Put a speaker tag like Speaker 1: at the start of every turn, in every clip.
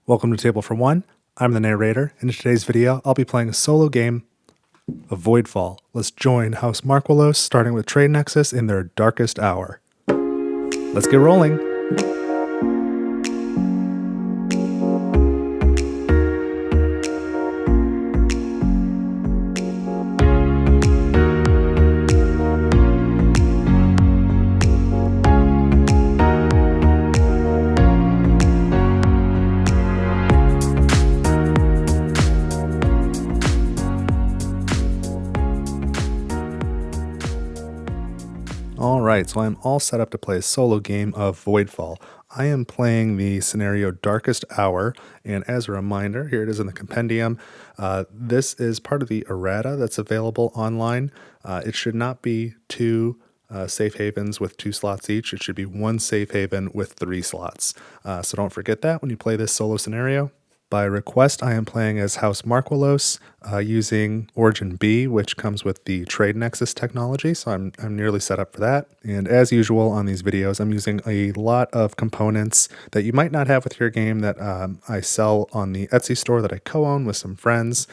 Speaker 1: Welcome to Table for One. I'm the narrator, and in today's video, I'll be playing a solo game of Voidfall. Let's join House Marqualos, starting with Trade Nexus in their darkest hour. Let's get rolling. Alright, so I'm all set up to play a solo game of Voidfall. I am playing the scenario Darkest Hour, and as a reminder, here it is in the compendium. This is part of the errata that's available online. It should not be two safe havens with 2 slots each. It should be 1 safe haven with 3 slots. So don't forget that when you play this solo scenario. By request, I am playing as House Marqualos using Origin B, which comes with the Trade Nexus technology, so I'm nearly set up for that. And as usual on these videos, I'm using a lot of components that you might not have with your game that I sell on the Etsy store that I co-own with some friends.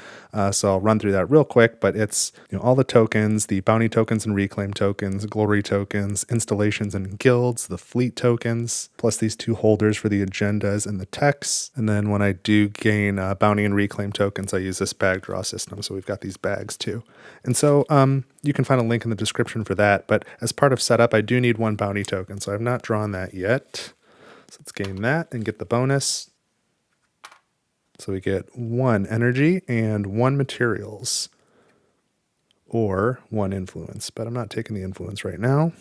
Speaker 1: So I'll run through that real quick, but it's all the tokens, the bounty tokens and reclaim tokens, glory tokens, installations and guilds, the fleet tokens, plus these 2 holders for the agendas and the texts. And then when I do gain bounty and reclaim tokens, I use this bag draw system. So we've got these bags too. And so you can find a link in the description for that. But as part of setup, I do need 1 bounty token. So I've not drawn that yet. So let's gain that and get the bonus. So we get 1 energy and 1 materials, or 1 influence, but I'm not taking the influence right now.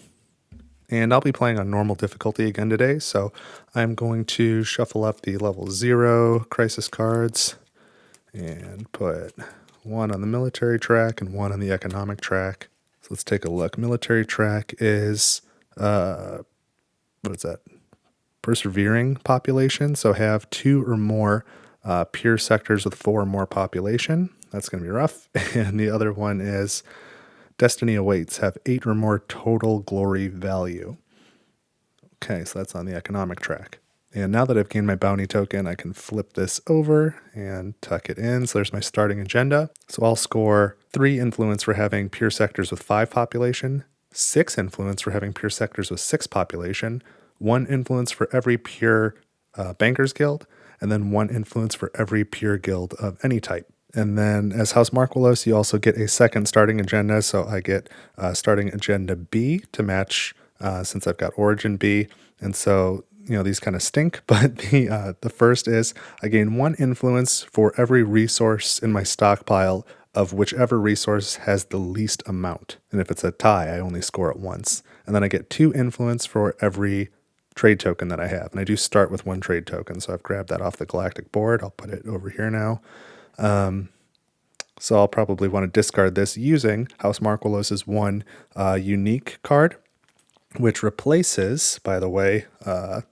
Speaker 1: And I'll be playing on normal difficulty again today, so I'm going to shuffle up the level 0 crisis cards and put 1 on the military track and 1 on the economic track. So let's take a look. Military track is, what is that? Persevering population, so have 2 or more pure sectors with 4 or more population. That's going to be rough. And the other one is Destiny Awaits, have 8 or more total glory value. Okay, so that's on the economic track. And now that I've gained my bounty token, I can flip this over and tuck it in. So there's my starting agenda. So I'll score 3 influence for having pure sectors with 5 population, 6 influence for having pure sectors with 6 population, 1 influence for every pure bankers guild, and then 1 influence for every pure guild of any type. And then as House Marqualos, you also get a second starting agenda. So I get starting agenda B to match since I've got Origin B. And so, these kind of stink. But the first is I gain 1 influence for every resource in my stockpile of whichever resource has the least amount. And if it's a tie, I only score it once. And then I get 2 influence for every trade token that I have. And I do start with 1 trade token. So I've grabbed that off the Galactic board. I'll put it over here now. So I'll probably want to discard this using House Marqualos' 1 unique card, which replaces, by the way,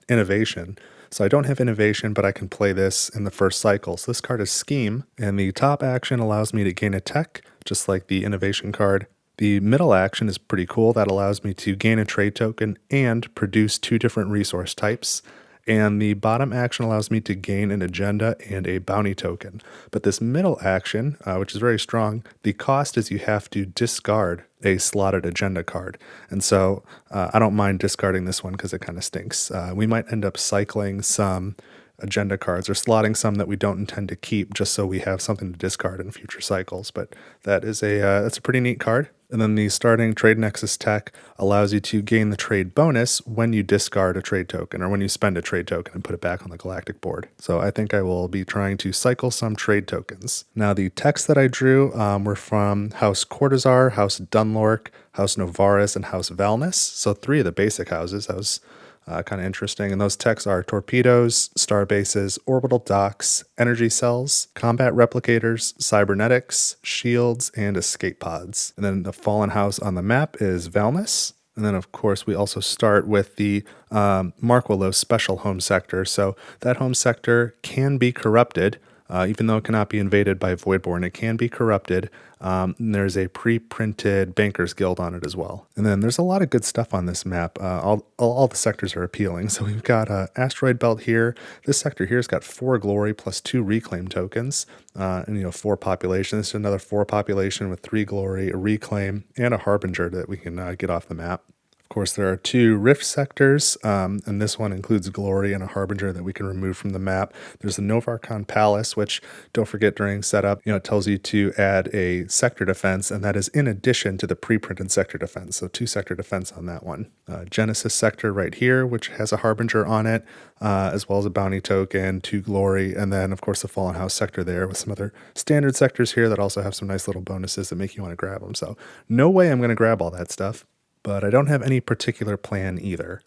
Speaker 1: innovation. So I don't have innovation, but I can play this in the first cycle. So this card is Scheme, and the top action allows me to gain a tech, just like the innovation card. The middle action is pretty cool. That allows me to gain a trade token and produce 2 different resource types. And the bottom action allows me to gain an agenda and a bounty token. But this middle action, which is very strong, the cost is you have to discard a slotted agenda card. And so I don't mind discarding this one because it kind of stinks. We might end up cycling some agenda cards or slotting some that we don't intend to keep just so we have something to discard in future cycles. But that is that's a pretty neat card. And then the starting Trade Nexus tech allows you to gain the trade bonus when you discard a trade token or when you spend a trade token and put it back on the Galactic board. So I think I will be trying to cycle some trade tokens. Now the texts that I drew were from House Cortazar, House Dunlork, House Novaris, and House Valnus. So 3 of the basic houses. That was kind of interesting. And those techs are torpedoes, star bases, orbital docks, energy cells, combat replicators, cybernetics, shields, and escape pods. And then the fallen house on the map is Valnus. And then, of course, we also start with the Marqualos special home sector. So that home sector can be corrupted Even though it cannot be invaded by Voidborn, it can be corrupted. And there's a pre-printed Bankers Guild on it as well. And then there's a lot of good stuff on this map. All the sectors are appealing. So we've got Asteroid Belt here. This sector here has got 4 glory plus 2 reclaim tokens. And 4 population. This is another 4 population with 3 glory, a reclaim, and a harbinger that we can get off the map. Of course, there are 2 rift sectors, and this one includes glory and a harbinger that we can remove from the map. There's the Novarcon Palace, which, don't forget, during setup, it tells you to add a sector defense, and that is in addition to the pre-printed sector defense. So 2 sector defense on that one. Genesis sector right here, which has a harbinger on it, as well as a bounty token, 2 glory, and then of course the Fallen House sector there with some other standard sectors here that also have some nice little bonuses that make you want to grab them. So no way I'm going to grab all that stuff. But I don't have any particular plan either,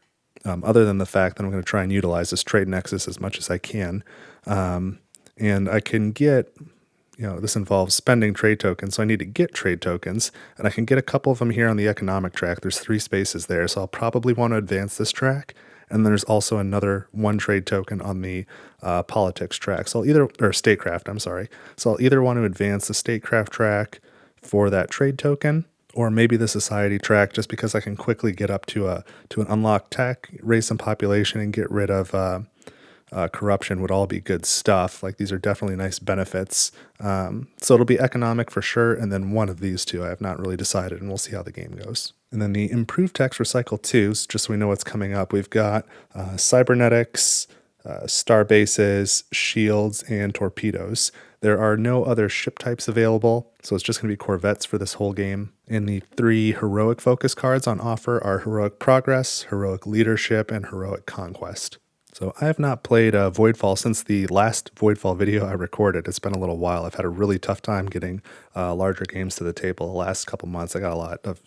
Speaker 1: other than the fact that I'm going to try and utilize this trade nexus as much as I can. And I can get, this involves spending trade tokens, so I need to get trade tokens, and I can get a couple of them here on the economic track. There's 3 spaces there, so I'll probably want to advance this track. And there's also another 1 trade token on the politics track, or statecraft, I'm sorry. So I'll either want to advance the statecraft track for that trade token, or maybe the society track, just because I can quickly get up to an unlocked tech, raise some population, and get rid of corruption would all be good stuff. Like, these are definitely nice benefits. So it'll be economic for sure, and then one of these 2. I have not really decided, and we'll see how the game goes. And then the improved text recycle 2s, just so we know what's coming up. We've got cybernetics, star bases, shields, and torpedoes. There are no other ship types available, so it's just going to be corvettes for this whole game. And the 3 heroic focus cards on offer are Heroic Progress, Heroic Leadership, and Heroic Conquest. So I have not played Voidfall since the last Voidfall video I recorded. It's been a little while. I've had a really tough time getting larger games to the table the last couple months. I got a lot of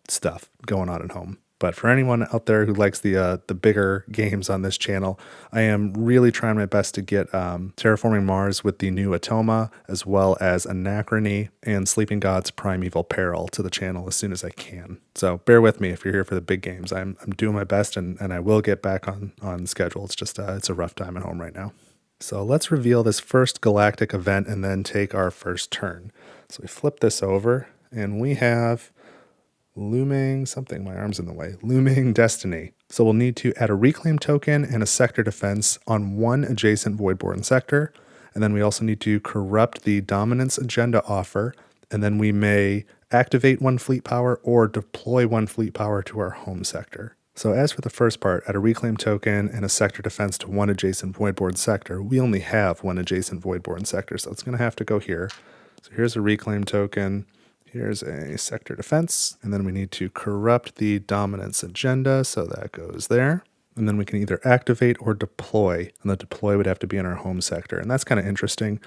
Speaker 1: stuff going on at home. But for anyone out there who likes the bigger games on this channel, I am really trying my best to get Terraforming Mars with the new Atoma, as well as Anachrony and Sleeping Gods Primeval Peril to the channel as soon as I can. So bear with me if you're here for the big games. I'm doing my best, and I will get back on schedule. It's just it's a rough time at home right now. So let's reveal this first Galactic Event and then take our first turn. So we flip this over, and we have Looming Destiny. So we'll need to add a reclaim token and a sector defense on 1 adjacent Voidborn sector. And then we also need to corrupt the dominance agenda offer. And then we may activate 1 fleet power or deploy 1 fleet power to our home sector. So as for the first part, add a reclaim token and a sector defense to 1 adjacent Voidborn sector. We only have 1 adjacent Voidborn sector, so it's going to have to go here. So here's a reclaim token. Here's a sector defense, and then we need to corrupt the dominance agenda, so that goes there. And then we can either activate or deploy, and the deploy would have to be in our home sector, and that's kind of interesting.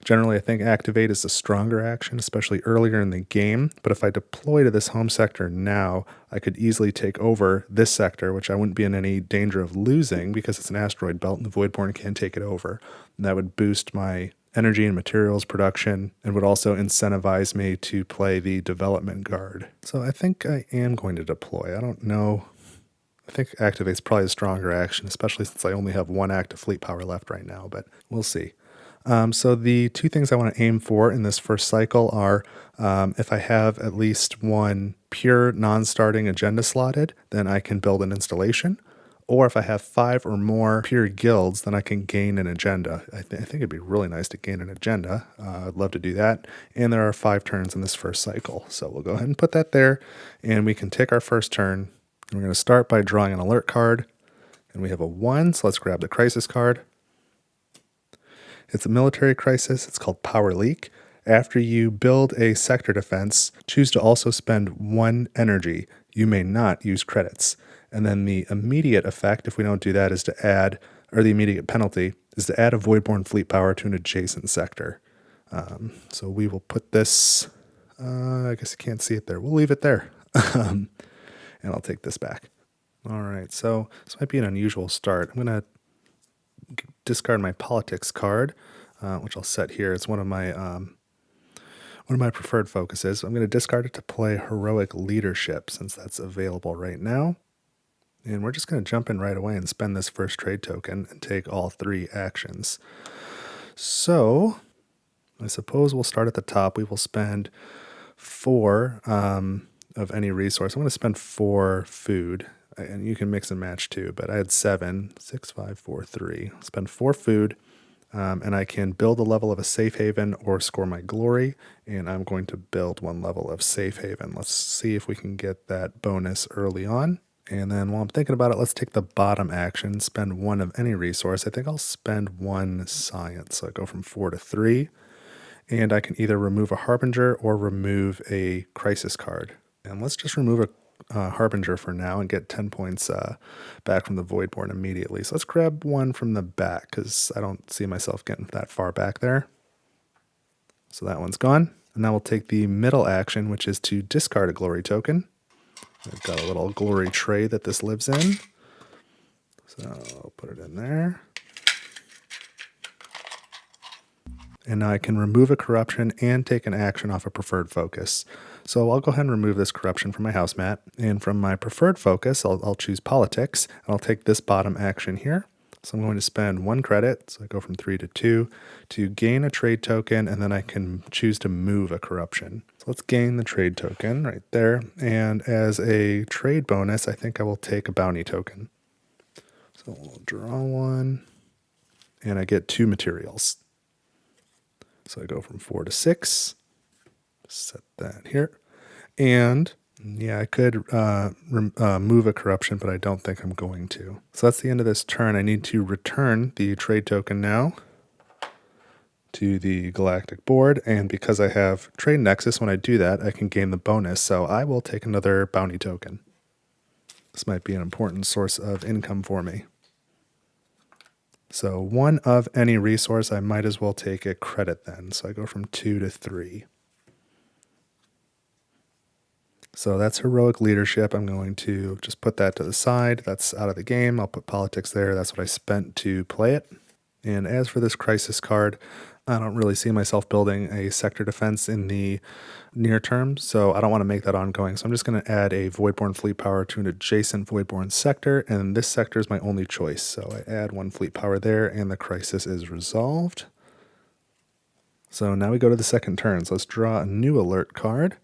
Speaker 1: Generally, I think activate is the stronger action, especially earlier in the game, but if I deploy to this home sector now, I could easily take over this sector, which I wouldn't be in any danger of losing because it's an asteroid belt and the Voidborn can take it over. And that would boost my energy and materials production, and would also incentivize me to play the development guard. So I think I am going to deploy. I don't know. I think activate's probably a stronger action, especially since I only have 1 active fleet power left right now, but we'll see. So the 2 things I want to aim for in this first cycle are if I have at least 1 pure non-starting agenda slotted, then I can build an installation. Or if I have 5 or more pure guilds, then I can gain an agenda. I think it'd be really nice to gain an agenda. I'd love to do that. And there are 5 turns in this first cycle. So we'll go ahead and put that there, and we can take our first turn. We're going to start by drawing an alert card. And we have a 1, so let's grab the crisis card. It's a military crisis. It's called Power Leak. After you build a sector defense, choose to also spend 1 energy. You may not use credits. And then the immediate effect, if we don't do that, is to add, or the immediate penalty, is to add a Voidborn fleet power to an adjacent sector. So we will put this, I guess you can't see it there. We'll leave it there. And I'll take this back. All right, so this might be an unusual start. I'm going to discard my politics card, which I'll set here. It's one of my preferred focuses. I'm going to discard it to play Heroic Leadership, since that's available right now. And we're just going to jump in right away and spend this first trade token and take all 3 actions. So I suppose we'll start at the top. We will spend 4 of any resource. I'm going to spend 4 food, and you can mix and match too, but I had 7, 6, 5, 4, 3. Spend 4 food, and I can build a level of a safe haven or score my glory, and I'm going to build 1 level of safe haven. Let's see if we can get that bonus early on. And then while I'm thinking about it, let's take the bottom action, spend 1 of any resource. I think I'll spend 1 science. So I go from 4 to 3. And I can either remove a Harbinger or remove a Crisis card. And let's just remove a Harbinger for now and get 10 points back from the Voidborn immediately. So let's grab 1 from the back because I don't see myself getting that far back there. So that one's gone. And now we'll take the middle action, which is to discard a glory token. I've got a little glory tray that this lives in. So I'll put it in there. And now I can remove a corruption and take an action off a preferred focus. So I'll go ahead and remove this corruption from my house mat. And from my preferred focus, I'll choose politics. And I'll take this bottom action here. So I'm going to spend 1 credit, so I go from 3 to 2, to gain a trade token, and then I can choose to move a corruption. So let's gain the trade token right there. And as a trade bonus, I think I will take a bounty token. So we'll draw 1, and I get 2 materials. So I go from 4 to 6, set that here. And yeah, I could move a corruption, but I don't think I'm going to. So that's the end of this turn. I need to return the trade token now to the Galactic board. And because I have Trade Nexus, when I do that, I can gain the bonus. So I will take another bounty token. This might be an important source of income for me. So 1 of any resource, I might as well take a credit then. So I go from 2 to 3. So that's heroic leadership. I'm going to just put that to the side. That's out of the game. I'll put politics there. That's what I spent to play it. And as for this crisis card, I don't really see myself building a sector defense in the near term, so I don't want to make that ongoing. So I'm just going to add a Voidborn fleet power to an adjacent Voidborn sector, and this sector is my only choice. So I add 1 fleet power there, and the crisis is resolved. So now we go to the second turn. So let's draw a new alert card.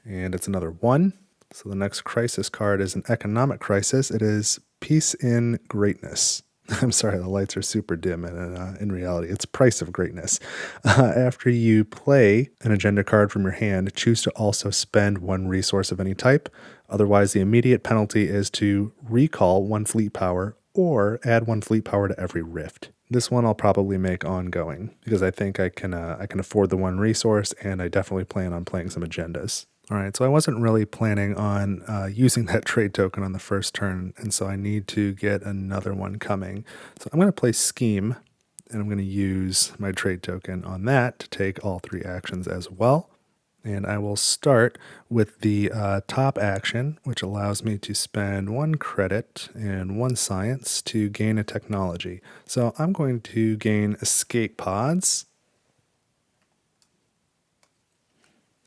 Speaker 1: And it's another 1. So the next crisis card is an economic crisis. It is Peace in Greatness. I'm sorry, the lights are super dim, and in reality, it's Price of Greatness. After you play an agenda card from your hand, choose to also spend 1 resource of any type. Otherwise, the immediate penalty is to recall 1 fleet power or add 1 fleet power to every rift. This one I'll probably make ongoing because I think I can afford the 1 resource, and I definitely plan on playing some agendas. All right, so I wasn't really planning on using that trade token on the first turn, and so I need to get another one coming. So I'm going to play Scheme, and I'm going to use my trade token on that to take all 3 actions as well. And I will start with the top action, which allows me to spend 1 credit and 1 science to gain a technology. So I'm going to gain escape pods.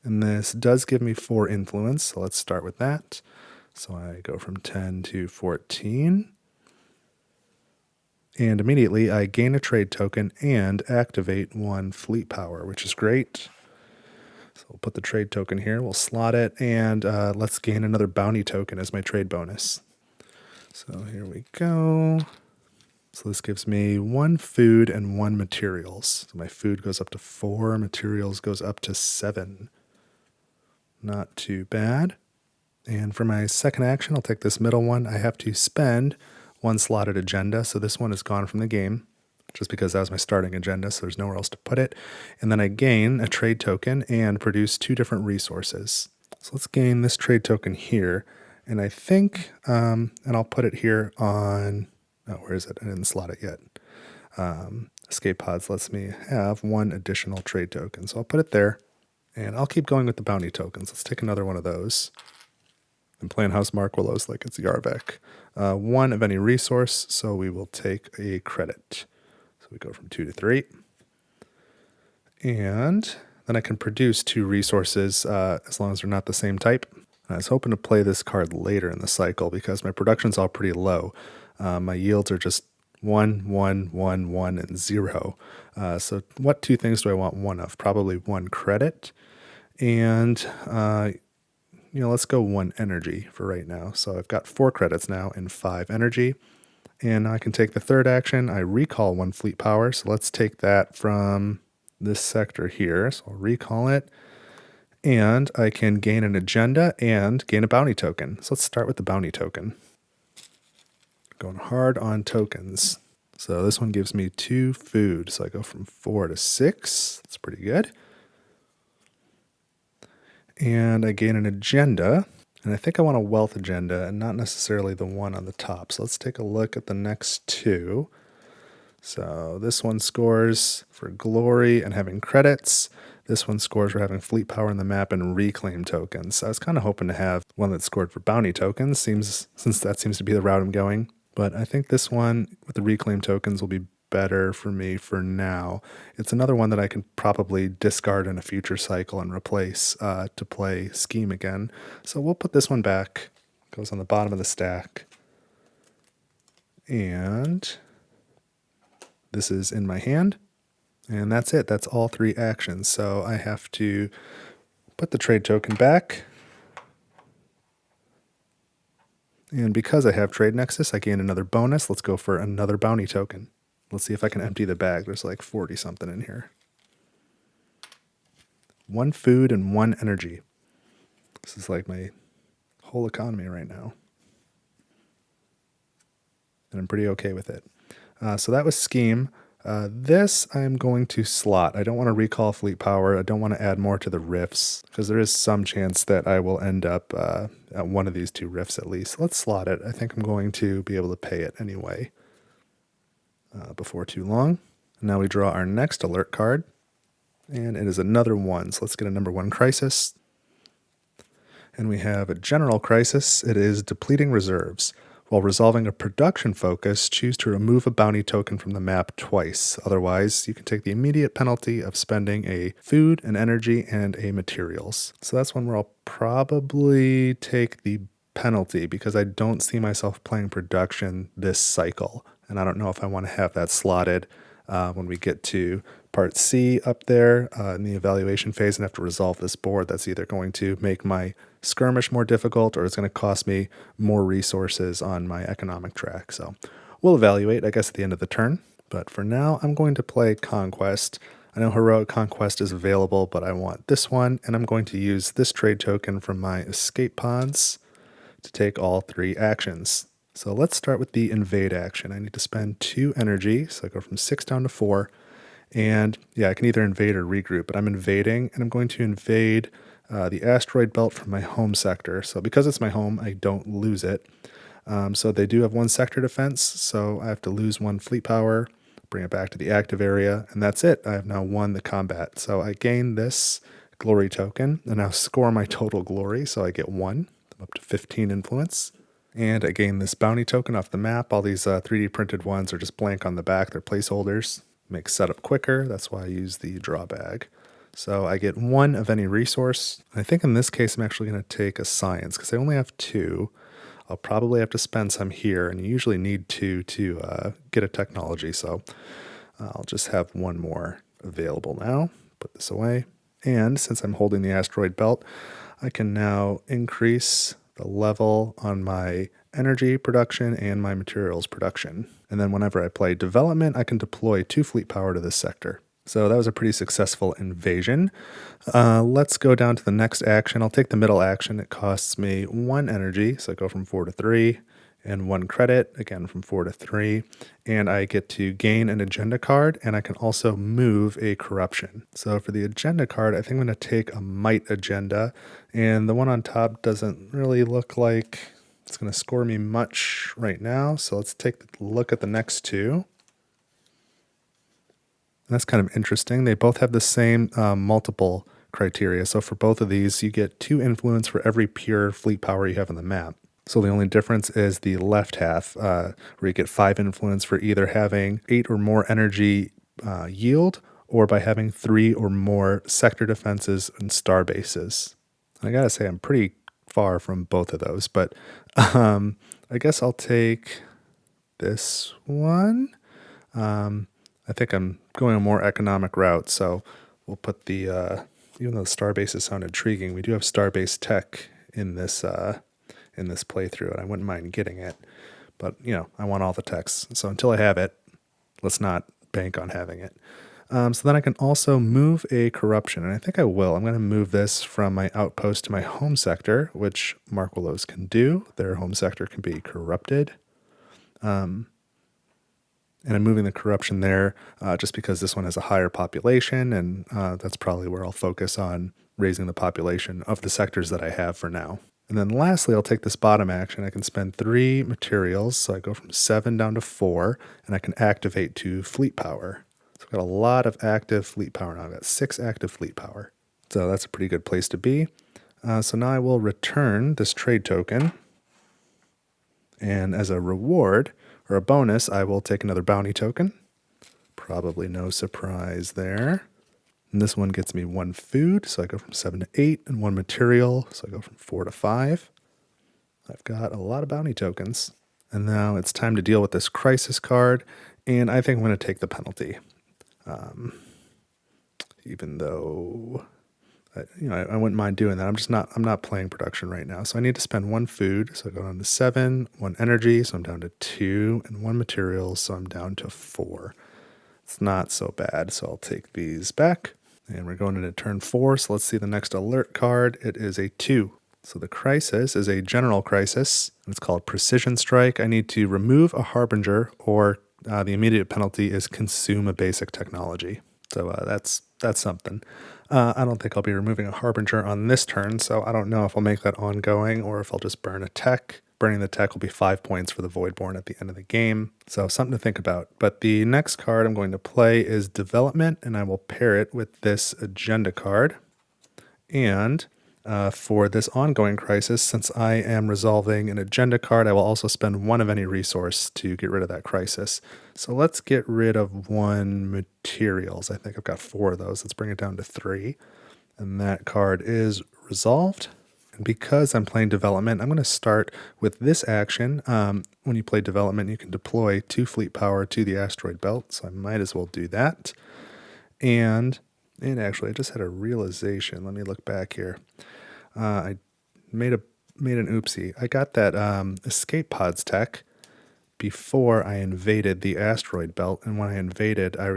Speaker 1: And this does give me 4 influence, so let's start with that. So I go from 10 to 14. And immediately I gain a trade token and activate 1 fleet power, which is great. So we'll put the trade token here, we'll slot it, and let's gain another bounty token as my trade bonus. So here we go. So this gives me 1 food and 1 materials. So my food goes up to 4, materials goes up to 7. Not too bad. And for my second action, I'll take this middle one. I have to spend 1 slotted agenda, so this one is gone from the game, just because that was my starting agenda, so there's nowhere else to put it. And then I gain a trade token and produce 2 different resources. So let's gain this trade token here, and I think, and I'll put it here on, oh, where is it? I didn't slot it yet. Escape pods lets me have 1 additional trade token, so I'll put it there. And I'll keep going with the bounty tokens. Let's take another one of those. I'm playing House Marqualos like it's Yarvek. 1 of any resource, so we will take a credit. So we go from 2 to 3. And then I can produce 2 resources as long as they're not the same type. And I was hoping to play this card later in the cycle because my production's all pretty low. My yields are just 1, 1, 1, 1, and 0. So what two things do I want one of? Probably 1 credit. And, let's go 1 energy for right now. So I've got 4 credits now and 5 energy. And I can take the third action. I recall 1 fleet power. So let's take that from this sector here. So I'll recall it. And I can gain an agenda and gain a bounty token. So let's start with the bounty token. Going hard on tokens. So this one gives me 2 food. So I go from 4 to 6. That's pretty good. And I gain an agenda. And I think I want a wealth agenda and not necessarily the one on the top. So let's take a look at the next 2. So this one scores for glory and having credits. This one scores for having fleet power in the map and reclaim tokens. So I was kind of hoping to have one that scored for bounty tokens, since that seems to be the route I'm going. But I think this one with the reclaim tokens will be better for me for now. It's another one that I can probably discard in a future cycle and replace to play Scheme again. So we'll put this one back. Goes on the bottom of the stack. And this is in my hand. And that's it. That's all 3 actions. So I have to put the trade token back. And because I have Trade Nexus, I gain another bonus. Let's go for another bounty token. Let's see if I can empty the bag. There's like 40 something in here. 1 food and 1 energy. This is like my whole economy right now. And I'm pretty okay with it. So that was Scheme. This I'm going to slot. I don't want to recall fleet power. I don't want to add more to the rifts because there is some chance that I will end up at one of these 2 rifts at least. Let's slot it. I think I'm going to be able to pay it anyway before too long. Now we draw our next alert card, and it is another 1. So let's get a number 1 crisis. And we have a general crisis. It is depleting reserves. While resolving a production focus, choose to remove a bounty token from the map twice. Otherwise, you can take the immediate penalty of spending a food, an energy, and a materials. So that's one where I'll probably take the penalty because I don't see myself playing production this cycle. And I don't know if I want to have that slotted when we get to part C up there in the evaluation phase and have to resolve this board. That's either going to make my skirmish more difficult or it's going to cost me more resources on my economic track. So we'll evaluate, I guess, at the end of the turn. But for now, I'm going to play Conquest. I know Heroic Conquest is available, but I want this one, and I'm going to use this trade token from my escape pods to take all 3 actions. So let's start with the invade action. I need to spend 2 energy, so I go from 6 down to 4. And yeah, I can either invade or regroup, but I'm invading, and I'm going to invade the asteroid belt from my home sector. So because it's my home, I don't lose it. So they do have 1 sector defense, so I have to lose 1 fleet power, bring it back to the active area, and that's it. I have now won the combat. So I gain this glory token, and now score my total glory, so I get 1. I'm up to 15 influence. And I gain this bounty token off the map. All these 3D printed ones are just blank on the back. They're placeholders. Makes setup quicker. That's why I use the draw bag. So I get 1 of any resource. I think in this case I'm actually going to take a science because I only have 2. I'll probably have to spend some here, and you usually need 2 to get a technology. So I'll just have 1 more available now. Put this away. And since I'm holding the asteroid belt, I can now increase the level on my energy production and my materials production. And then whenever I play development, I can deploy 2 fleet power to this sector. So that was a pretty successful invasion. Let's go down to the next action. I'll take the middle action. It costs me 1 energy, so I go from 4 to 3, and 1 credit, again from 4 to 3. And I get to gain an agenda card, and I can also move a corruption. So for the agenda card, I think I'm going to take a might agenda, and the one on top doesn't really look like it's going to score me much right now. So let's take a look at the next 2. And that's kind of interesting. They both have the same multiple criteria. So for both of these, you get 2 influence for every pure fleet power you have on the map. So the only difference is the left half, where you get 5 influence for either having 8 or more energy yield, or by having 3 or more sector defenses and star bases. I gotta say, I'm pretty far from both of those, but I guess I'll take this one. I think I'm going a more economic route, so we'll put the, even though the star bases sound intriguing, we do have star-based tech in this playthrough, and I wouldn't mind getting it. But, I want all the techs. So until I have it, let's not bank on having it. So then I can also move a corruption, and I think I will. I'm going to move this from my outpost to my home sector, which Marqualos can do. Their home sector can be corrupted. And I'm moving the corruption there just because this one has a higher population, and that's probably where I'll focus on raising the population of the sectors that I have for now. And then lastly, I'll take this bottom action. I can spend 3 materials, so I go from 7 down to 4, and I can activate 2 fleet power. So I've got a lot of active fleet power now. I've got 6 active fleet power. So that's a pretty good place to be. So now I will return this trade token, and as a reward, or a bonus, I will take another bounty token. Probably no surprise there. And this one gets me 1 food, so I go from 7 to 8, and 1 material, so I go from 4 to 5. I've got a lot of bounty tokens. And now it's time to deal with this crisis card, and I think I'm going to take the penalty. Even though, I wouldn't mind doing that. I'm not playing production right now. So I need to spend 1 food. So I go down to 7, 1 energy. So I'm down to 2, and 1 material. So I'm down to 4. It's not so bad. So I'll take these back, and we're going into turn 4. So let's see the next alert card. It is a 2. So the crisis is a general crisis. It's called Precision Strike. I need to remove a harbinger, or the immediate penalty is consume a basic technology. So that's something. I don't think I'll be removing a harbinger on this turn, so I don't know if I'll make that ongoing or if I'll just burn a tech. Burning the tech will be 5 points for the Voidborn at the end of the game, so something to think about. But the next card I'm going to play is Development, and I will pair it with this Agenda card. And for this ongoing crisis, since I am resolving an agenda card, I will also spend 1 of any resource to get rid of that crisis. So let's get rid of 1 materials. I think I've got 4 of those. Let's bring it down to 3. And that card is resolved. And because I'm playing development, I'm going to start with this action. When you play development, you can deploy 2 fleet power to the asteroid belt. So I might as well do that. And actually, I just had a realization. Let me look back here. I made an oopsie. I got that escape pods tech before I invaded the asteroid belt, and when I invaded, I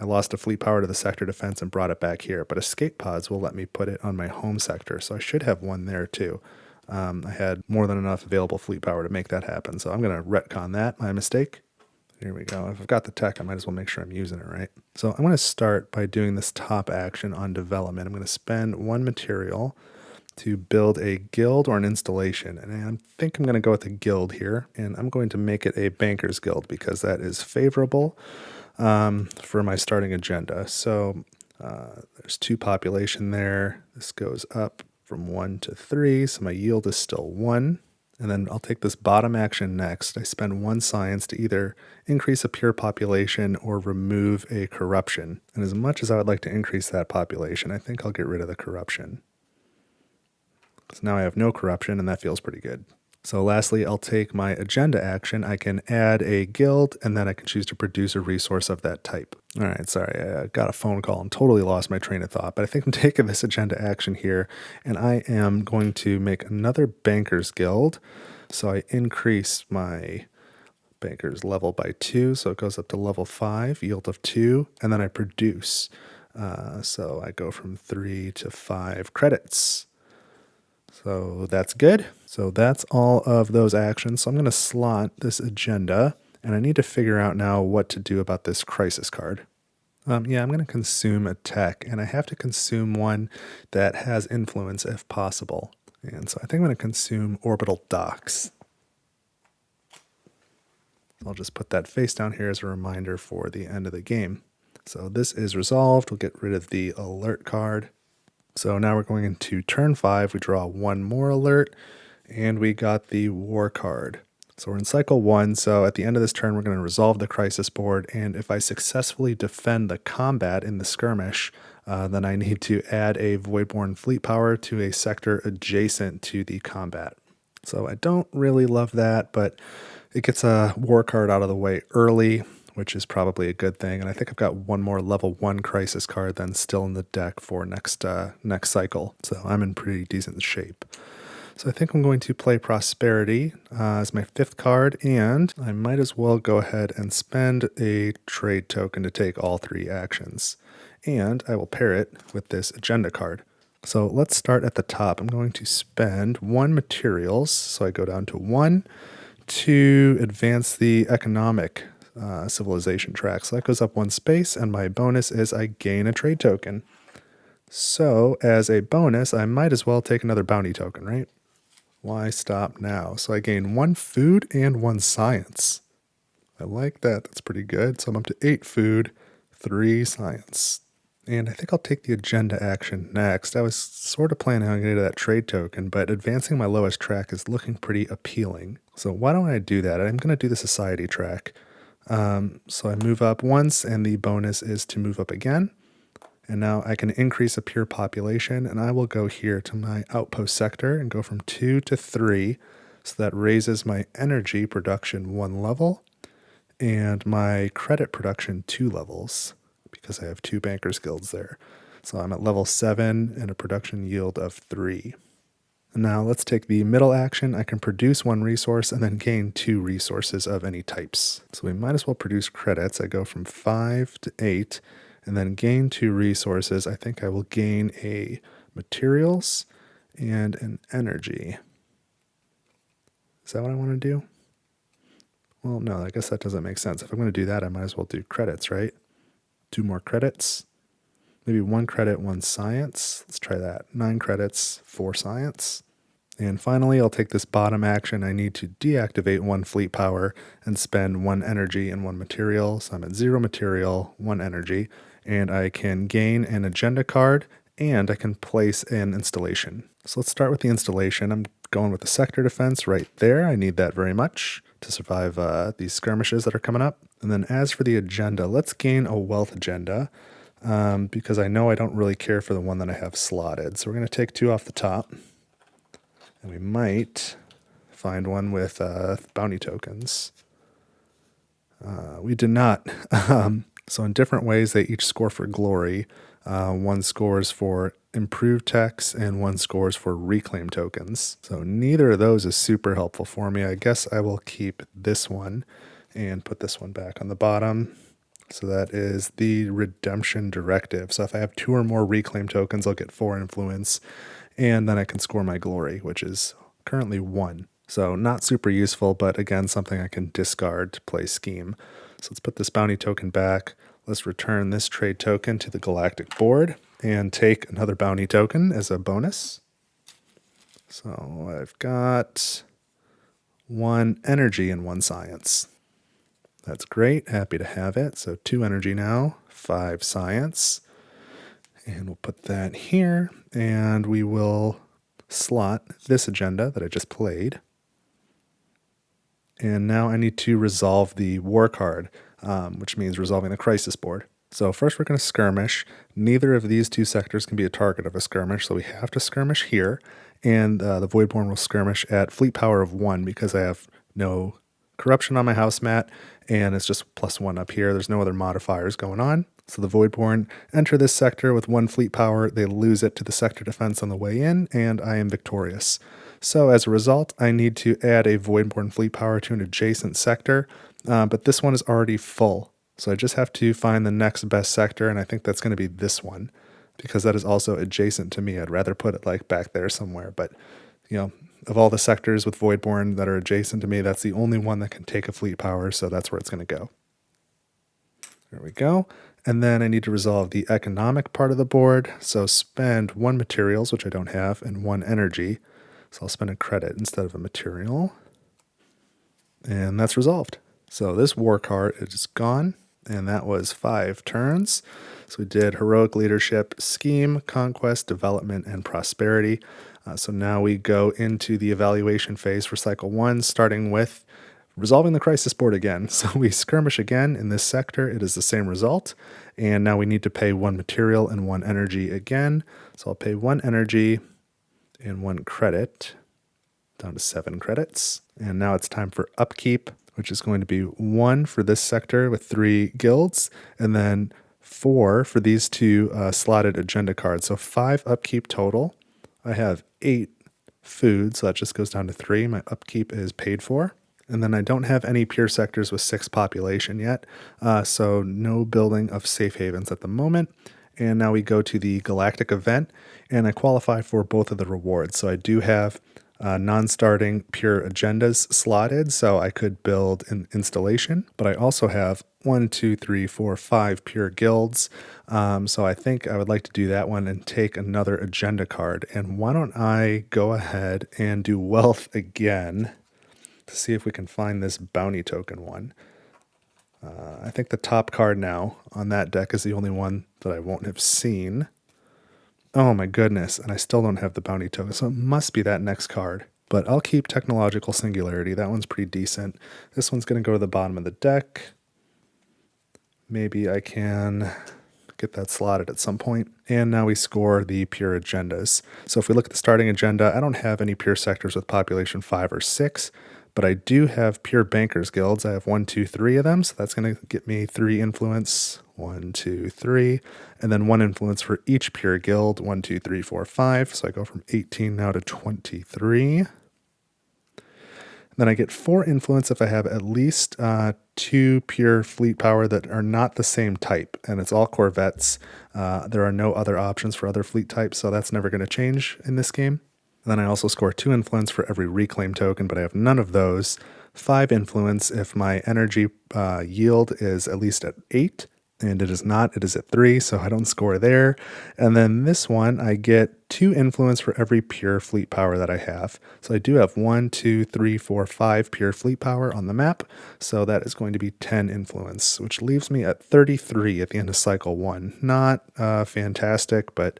Speaker 1: lost a fleet power to the sector defense and brought it back here. But escape pods will let me put it on my home sector, so I should have 1 there too. I had more than enough available fleet power to make that happen, so I'm going to retcon that. My mistake. Here we go. If I've got the tech, I might as well make sure I'm using it right. So I'm going to start by doing this top action on development. I'm going to spend 1 material to build a guild or an installation. And I think I'm going to go with a guild here. And I'm going to make it a banker's guild because that is favorable for my starting agenda. So there's 2 population there. This goes up from 1 to 3. So my yield is still 1. And then I'll take this bottom action next. I spend 1 science to either increase a pure population or remove a corruption. And as much as I would like to increase that population, I think I'll get rid of the corruption. So now I have no corruption, and that feels pretty good. So lastly, I'll take my agenda action. I can add a guild, and then I can choose to produce a resource of that type. All right, sorry, I got a phone call and totally lost my train of thought, but I think I'm taking this agenda action here, and I am going to make another banker's guild. So I increase my banker's level by 2, so it goes up to level 5, yield of 2, and then I produce. So I go from 3 to 5 credits. So that's good. So that's all of those actions. So I'm going to slot this agenda, and I need to figure out now what to do about this crisis card. I'm going to consume a tech, and I have to consume one that has influence if possible. And so I think I'm going to consume orbital docks. I'll just put that face down here as a reminder for the end of the game. So this is resolved. We'll get rid of the alert card. So now we're going into turn 5. We draw 1 more alert, and we got the war card. So we're in cycle 1, so at the end of this turn, we're going to resolve the crisis board, and if I successfully defend the combat in the skirmish, then I need to add a Voidborn fleet power to a sector adjacent to the combat. So I don't really love that, but It gets a war card out of the way early, which is probably a good thing. And I think I've got one more level 1 crisis card then still in the deck for next cycle. So I'm in pretty decent shape. So I think I'm going to play Prosperity as my 5th card, and I might as well go ahead and spend a trade token to take all 3 actions. And I will pair it with this agenda card. So let's start at the top. I'm going to spend 1 materials, so I go down to 1 to advance the economic civilization track. So that goes up 1 space, and my bonus is I gain a trade token. So as a bonus, I might as well take another bounty token, right? Why stop now? So I gain 1 food and 1 science. I like that. That's pretty good. So I'm up to 8 food, 3 science. And I think I'll take the agenda action next. I was sort of planning on getting that trade token, but advancing my lowest track is looking pretty appealing. So why don't I do that? I'm going to do the society track. So I move up once, and the bonus is to move up again. And now I can increase a pure population, and I will go here to my outpost sector and go from 2 to 3. So that raises my energy production 1 level and my credit production 2 levels because I have 2 bankers guilds there. So I'm at level 7 and a production yield of 3. And now let's take the middle action. I can produce 1 resource and then gain 2 resources of any types. So we might as well produce credits. I go from 5 to 8. And then gain 2 resources. I think I will gain a materials and an energy. Is that what I want to do? Well, no, I guess that doesn't make sense. If I'm going to do that, I might as well do credits, right? 2 more credits. Maybe 1 credit, 1 science. Let's try that. 9 credits, 4 science. And finally, I'll take this bottom action. I need to deactivate 1 fleet power and spend 1 energy and 1 material. So I'm at 0 material, 1 energy. And I can gain an agenda card, and I can place an installation. So let's start with the installation. I'm going with the sector defense right there. I need that very much to survive these skirmishes that are coming up. And then as for the agenda, let's gain a wealth agenda because I know I don't really care for the one that I have slotted. So we're going to take 2 off the top, and we might find one with bounty tokens. We did not. So in different ways, they each score for glory. 1 scores for improved techs and 1 scores for reclaim tokens. So neither of those is super helpful for me. I guess I will keep this one and put this one back on the bottom. So that is the redemption directive. So if I have 2 or more reclaim tokens, I'll get 4 influence, and then I can score my glory, which is currently 1. So not super useful, but again, something I can discard to play scheme. So let's put this bounty token back. Let's return this trade token to the Galactic board and take another bounty token as a bonus. So I've got 1 energy and 1 science. That's great. Happy to have it. So 2 energy now, 5 science. And we'll put that here, and we will slot this agenda that I just played. And now I need to resolve the war card, which means resolving the crisis board. So first we're going to skirmish. Neither of these 2 sectors can be a target of a skirmish, so we have to skirmish here. And the Voidborn will skirmish at fleet power of 1 because I have no corruption on my house mat, and it's just +1 up here. There's no other modifiers going on. So the Voidborn enter this sector with 1 fleet power. They lose it to the sector defense on the way in, and I am victorious. So as a result, I need to add a Voidborn fleet power to an adjacent sector, but this one is already full. So I just have to find the next best sector, and I think that's going to be this one because that is also adjacent to me. I'd rather put it like back there somewhere, but you know, of all the sectors with Voidborn that are adjacent to me, that's the only one that can take a fleet power, so that's where it's going to go. There we go. And then I need to resolve the economic part of the board, so spend 1 materials, which I don't have, and 1 energy. So I'll spend a credit instead of a material. And that's resolved. So this war card is gone, and that was 5 turns. So we did heroic leadership, scheme, conquest, development, and prosperity. So now we go into the evaluation phase for cycle 1, starting with resolving the crisis board again. So we skirmish again in this sector. It is the same result. And now we need to pay 1 material and 1 energy again. So I'll pay 1 energy and 1 credit, down to 7 credits. And now it's time for upkeep. which is going to be 1 for this sector with 3 guilds, and then 4 for these 2 slotted agenda cards. So 5 upkeep total. I have 8 food, so that just goes down to 3. My upkeep is paid for. And then I don't have any pure sectors with 6 population yet, so no building of safe havens at the moment. And now we go to the Galactic Event, and I qualify for both of the rewards. So I do have non-starting pure agendas slotted, so I could build an installation, but I also have 1, 2, 3, 4, 5 pure guilds. So I think I would like to do that one and take another agenda card. And why don't I go ahead and do wealth again to see if we can find this bounty token one. I think the top card now on that deck is the only one that I won't have seen. Oh my goodness, and I still don't have the bounty token, so it must be that next card. But I'll keep Technological Singularity. That one's pretty decent. This one's going to go to the bottom of the deck. Maybe I can get that slotted at some point. And now we score the pure agendas. So if we look at the starting agenda, I don't have any pure sectors with population 5 or 6, but I do have pure bankers guilds. I have 1, 2, 3 of them, so that's going to get me 3 influence. 1, 2, 3, and then 1 influence for each pure guild. 1, 2, 3, 4, 5. So I go from 18 now to 23. Then I get 4 influence if I have at least 2 pure fleet power that are not the same type, and it's all corvettes. There are no other options for other fleet types, so that's never going to change in this game. Then I also score 2 influence for every reclaim token, but I have none of those. 5 influence if my energy yield is at least at 8. And it is not, it is at 3, so I don't score there. And then this one, I get 2 influence for every pure fleet power that I have. So I do have 1, 2, 3, 4, 5 pure fleet power on the map, so that is going to be 10 influence, which leaves me at 33 at the end of cycle 1. Not fantastic, but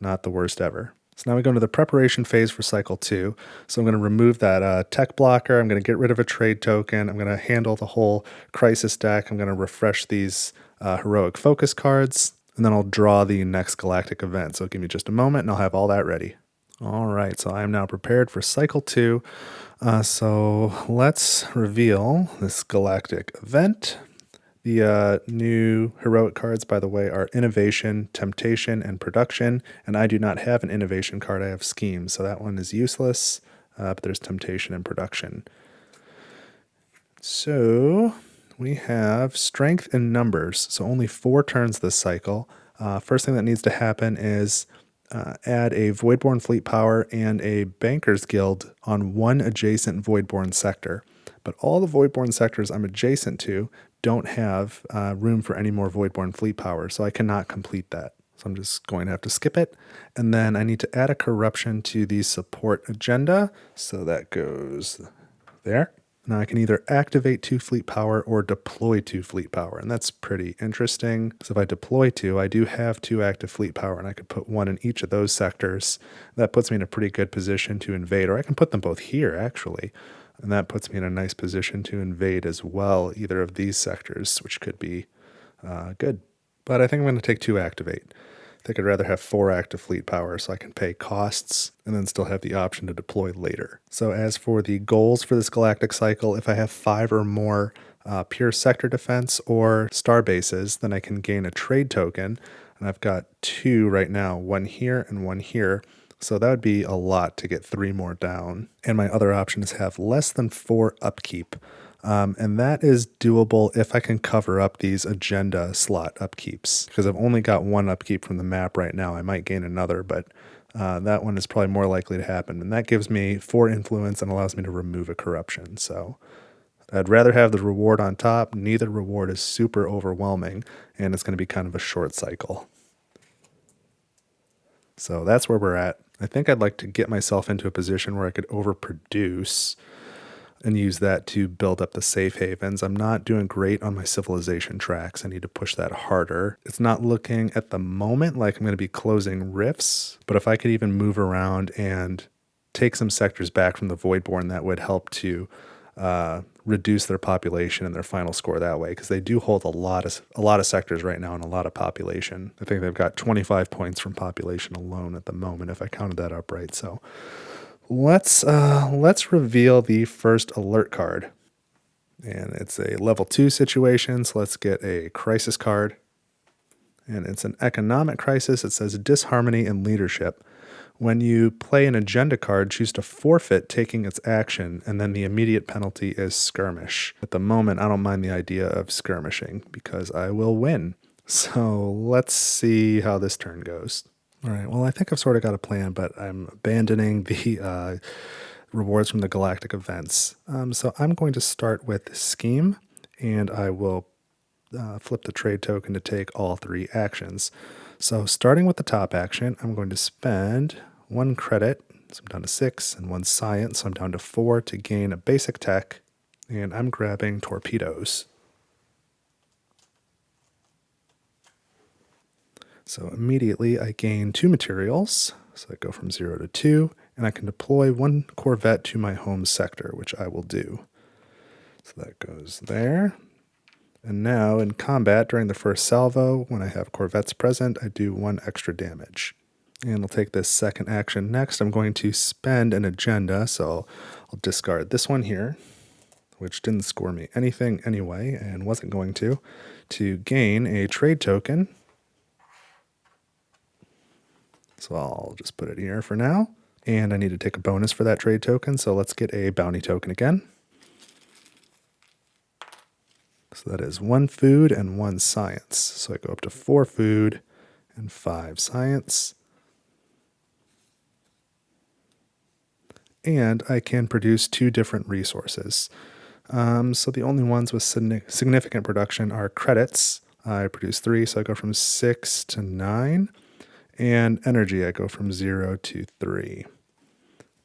Speaker 1: not the worst ever. So now we go into the preparation phase for cycle 2. So I'm going to remove that tech blocker. I'm going to get rid of a trade token. I'm going to handle the whole crisis deck. I'm going to refresh these heroic focus cards, and then I'll draw the next galactic event. So give me just a moment and I'll have all that ready. All right, so I am now prepared for cycle 2. So let's reveal this galactic event. The new heroic cards, by the way, are Innovation, Temptation, and Production, and I do not have an Innovation card. I have Scheme, so that one is useless, but there's Temptation and Production. So we have Strength in Numbers, so only 4 turns this cycle. First thing that needs to happen is add a Voidborn fleet power and a Bankers Guild on 1 adjacent Voidborn sector. But all the Voidborn sectors I'm adjacent to don't have room for any more Voidborn fleet power, so I cannot complete that. So I'm just going to have to skip it. And then I need to add a corruption to the support agenda, so that goes there. Now I can either activate 2 fleet power or deploy 2 fleet power, and that's pretty interesting. So if I deploy 2, I do have 2 active fleet power, and I could put 1 in each of those sectors. That puts me in a pretty good position to invade, or I can put them both here, actually. And that puts me in a nice position to invade as well, either of these sectors, which could be good. But I think I'm going to take 2 activate. I think I'd rather have 4 active fleet power so I can pay costs and then still have the option to deploy later. So as for the goals for this galactic cycle, if I have 5 or more pure sector defense or star bases, then I can gain a trade token. And I've got 2 right now, 1 here and 1 here. So that would be a lot to get 3 more down. And my other option is have less than 4 upkeep. And that is doable if I can cover up these agenda slot upkeeps, because I've only got 1 upkeep from the map right now. I might gain another, but that one is probably more likely to happen. And that gives me 4 influence and allows me to remove a corruption. So I'd rather have the reward on top. Neither reward is super overwhelming, and it's going to be kind of a short cycle. So that's where we're at. I think I'd like to get myself into a position where I could overproduce and use that to build up the safe havens. I'm not doing great on my civilization tracks. I need to push that harder. It's not looking at the moment like I'm going to be closing rifts, but if I could even move around and take some sectors back from the Voidborn, that would help to reduce their population and their final score that way, because they do hold a lot of sectors right now and a lot of population. I think they've got 25 points from population alone at the moment, if I counted that up right. So let's reveal the first alert card. And it's a level 2 situation, so let's get a crisis card. And it's an economic crisis. It says disharmony in leadership. When you play an agenda card, choose to forfeit taking its action, and then the immediate penalty is skirmish. At the moment, I don't mind the idea of skirmishing because I will win. So let's see how this turn goes. All right, well, I think I've sort of got a plan, but I'm abandoning the rewards from the Galactic Events. So I'm going to start with Scheme, and I will flip the trade token to take all 3 actions. So starting with the top action, I'm going to spend 1 credit, so I'm down to 6, and 1 science, so I'm down to 4 to gain a basic tech, and I'm grabbing torpedoes. So immediately I gain 2 materials, so I go from 0 to 2, and I can deploy 1 corvette to my home sector, which I will do. So that goes there. And now in combat during the first salvo, when I have corvettes present, I do 1 extra damage. And I'll take this second action next. I'm going to spend an agenda, so I'll discard this one here, which didn't score me anything anyway, and wasn't going to gain a trade token. So I'll just put it here for now. And I need to take a bonus for that trade token, so let's get a bounty token again. So that is 1 food and 1 science. So I go up to 4 food and 5 science. And I can produce 2 different resources. So the only ones with significant production are credits. I produce 3, so I go from 6 to 9. And energy, I go from 0 to 3.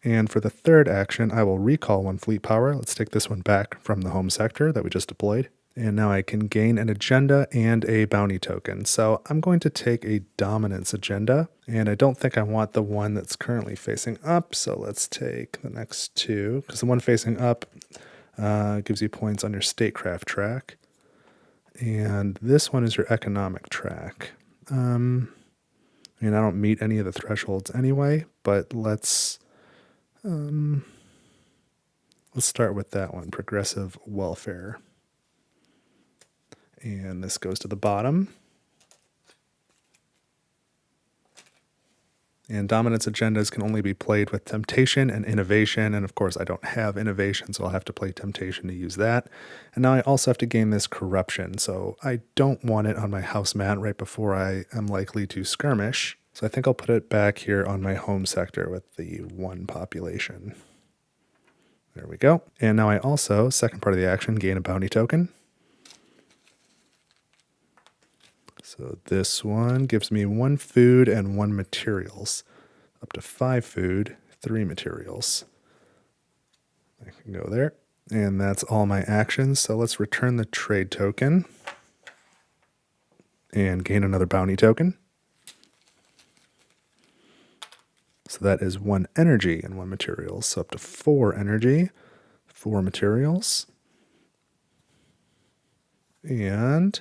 Speaker 1: And for the third action, I will recall 1 fleet power. Let's take this one back from the home sector that we just deployed. And now I can gain an agenda and a bounty token. So I'm going to take a dominance agenda, and I don't think I want the one that's currently facing up. So let's take the next 2, because the one facing up gives you points on your statecraft track. And this one is your economic track. I don't meet any of the thresholds anyway, but let's start with that one, progressive welfare. And this goes to the bottom. And dominance agendas can only be played with temptation and innovation. And of course, I don't have innovation, so I'll have to play temptation to use that. And now I also have to gain this corruption. So I don't want it on my house mat right before I am likely to skirmish. So I think I'll put it back here on my home sector with the 1 population. There we go. And now I also, second part of the action, gain a bounty token. So this one gives me 1 food and 1 materials. Up to 5 food, 3 materials. I can go there. And that's all my actions. So let's return the trade token and gain another bounty token. So that is 1 energy and 1 materials. So up to 4 energy, 4 materials. And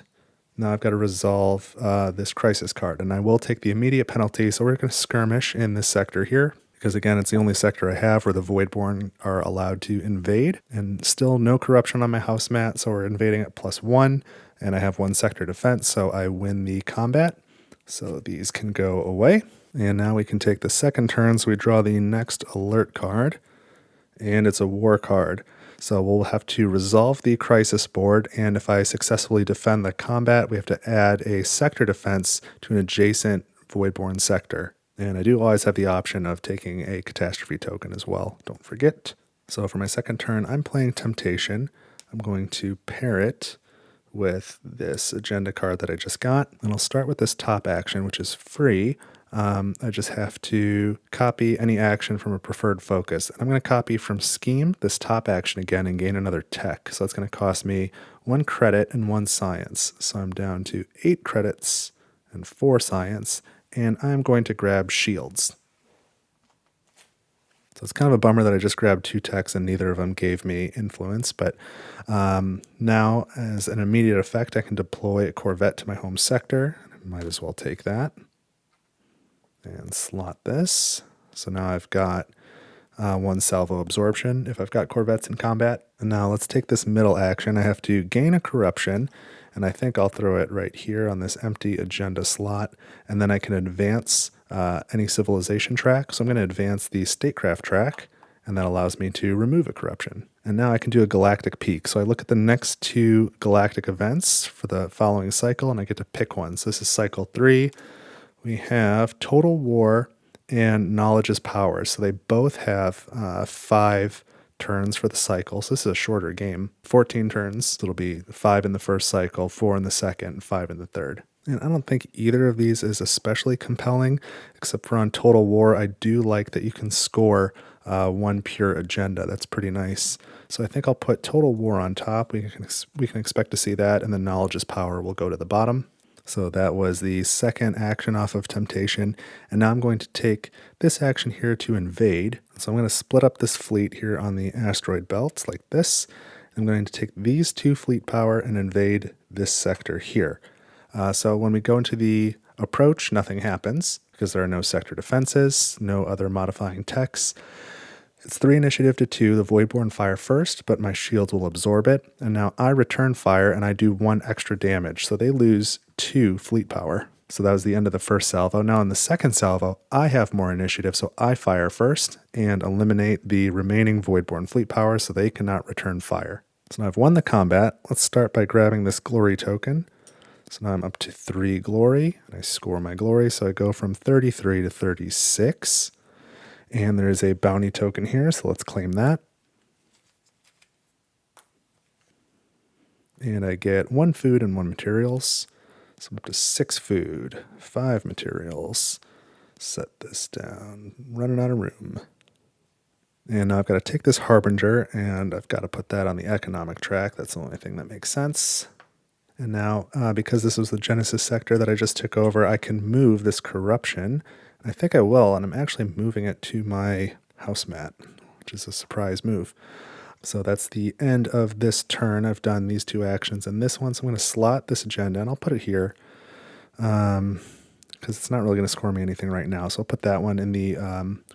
Speaker 1: now I've got to resolve this crisis card, and I will take the immediate penalty. So we're going to skirmish in this sector here, because again, it's the only sector I have where the Voidborn are allowed to invade, and still no corruption on my house mat, so we're invading at +1, and I have 1 sector defense, so I win the combat. So these can go away, and now we can take the second turn, so we draw the next alert card, and it's a war card. So we'll have to resolve the crisis board, and if I successfully defend the combat, we have to add a sector defense to an adjacent Voidborn sector. And I do always have the option of taking a catastrophe token as well, don't forget. So for my second turn, I'm playing Temptation. I'm going to pair it with this agenda card that I just got, and I'll start with this top action, which is free. I just have to copy any action from a preferred focus. And I'm going to copy from Scheme this top action again and gain another tech. So that's going to cost me 1 credit and 1 science. So I'm down to 8 credits and 4 science, and I'm going to grab shields. So it's kind of a bummer that I just grabbed 2 techs and neither of them gave me influence, but now as an immediate effect, I can deploy a corvette to my home sector. I might as well take that and slot this. So now I've got one salvo absorption if I've got corvettes in combat. And now let's take this middle action. I have to gain a corruption, and I think I'll throw it right here on this empty agenda slot, and then I can advance any civilization track. So I'm going to advance the statecraft track, and that allows me to remove a corruption. And now I can do a galactic peak. So I look at the next two galactic events for the following cycle, and I get to pick one. So this is cycle 3. We have Total War and Knowledge is Power. So they both have 5 turns for the cycle. So this is a shorter game. 14 turns. So it'll be 5 in the first cycle, 4 in the second, and 5 in the third. And I don't think either of these is especially compelling, except for on Total War. I do like that you can score one pure agenda. That's pretty nice. So I think I'll put Total War on top. We can expect to see that, and then Knowledge is Power will go to the bottom. So that was the second action off of Temptation. And now I'm going to take this action here to invade. So I'm going to split up this fleet here on the asteroid belts like this. I'm going to take these 2 fleet power and invade this sector here. So when we go into the approach, nothing happens because there are no sector defenses, no other modifying techs. It's 3 initiative to 2. The Voidborn fire first, but my shields will absorb it. And now I return fire and I do 1 extra damage. So they lose 2 fleet power. So that was the end of the first salvo. Now in the second salvo, I have more initiative, so I fire first and eliminate the remaining Voidborn fleet power so they cannot return fire. So now I've won the combat. Let's start by grabbing this glory token. So now I'm up to 3 glory, and I score my glory. So I go from 33 to 36. And there is a bounty token here, so let's claim that. And I get 1 food and 1 materials. So I'm up to 6 food, 5 materials. Set this down, running out of room. And now I've got to take this Harbinger, and I've got to put that on the economic track. That's the only thing that makes sense. And now, because this was the Genesis sector that I just took over, I can move this corruption. I think I will, and I'm actually moving it to my house mat, which is a surprise move. So that's the end of this turn. I've done these 2 actions and this one, so I'm going to slot this agenda, and I'll put it here because it's not really going to score me anything right now. So I'll put that one in the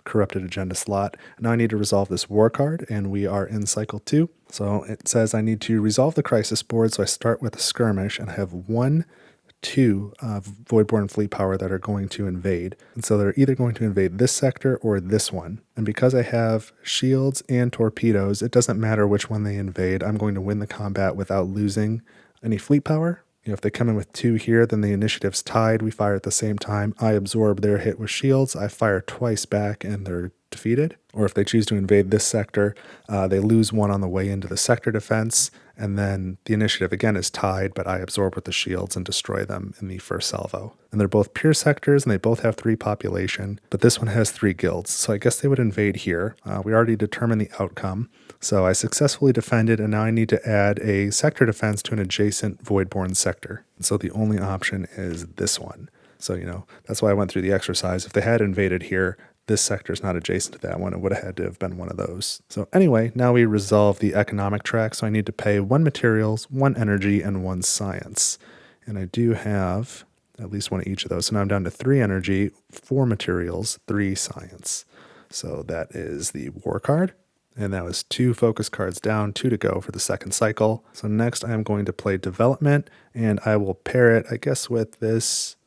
Speaker 1: corrupted agenda slot. Now I need to resolve this war card, and we are in cycle 2. So it says I need to resolve the crisis board, so I start with a skirmish, and I have 2 Voidborn fleet power that are going to invade. And so they're either going to invade this sector or this one. And because I have shields and torpedoes, it doesn't matter which one they invade. I'm going to win the combat without losing any fleet power. You know, if they come in with 2 here, then the initiative's tied. We fire at the same time. I absorb their hit with shields. I fire twice back, and they're defeated. Or if they choose to invade this sector, they lose 1 on the way into the sector defense, and then the initiative again is tied, but I absorb with the shields and destroy them in the first salvo. And they're both pure sectors, and they both have 3 population, but this one has 3 guilds, so I guess they would invade here. We already determined the outcome, so I successfully defended, and now I need to add a sector defense to an adjacent Voidborn sector. And so the only option is this one. So, you know, that's why I went through the exercise. If they had invaded here, this sector is not adjacent to that one. It would have had to have been one of those. So anyway, now we resolve the economic track. So I need to pay 1 materials, 1 energy, and 1 science. And I do have at least 1 of each of those. So now I'm down to 3 energy, 4 materials, 3 science. So that is the war card. And that was 2 focus cards down, 2 to go for the second cycle. So next I'm going to play development, and I will pair it, I guess, with this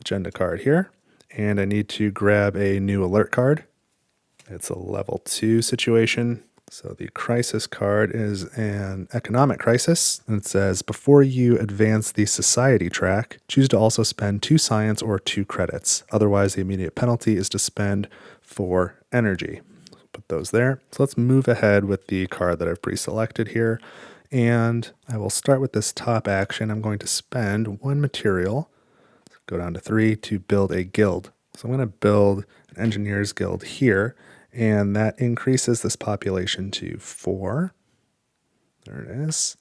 Speaker 1: agenda card here. And I need to grab a new alert card. It's a level 2 situation. So the crisis card is an economic crisis. And it says, before you advance the society track, choose to also spend 2 science or 2 credits. Otherwise, the immediate penalty is to spend 4 energy. Put those there. So let's move ahead with the card that I've pre-selected here. And I will start with this top action. I'm going to spend 1 material, go down to 3 to build a guild. So I'm going to build an engineer's guild here, and that increases this population to 4. There it is.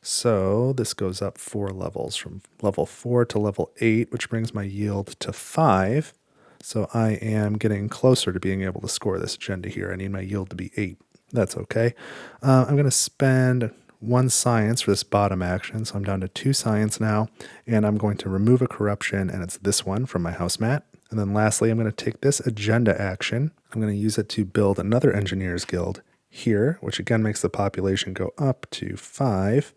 Speaker 1: So this goes up 4 levels from level 4 to level 8, which brings my yield to 5. So I am getting closer to being able to score this agenda here. I need my yield to be 8. That's okay. I'm going to spend 1 science for this bottom action, so I'm down to 2 science now, and I'm going to remove a corruption, and it's this one from my house mat. And then lastly, I'm going to take this agenda action. I'm going to use it to build another engineers guild here, which again makes the population go up to 5.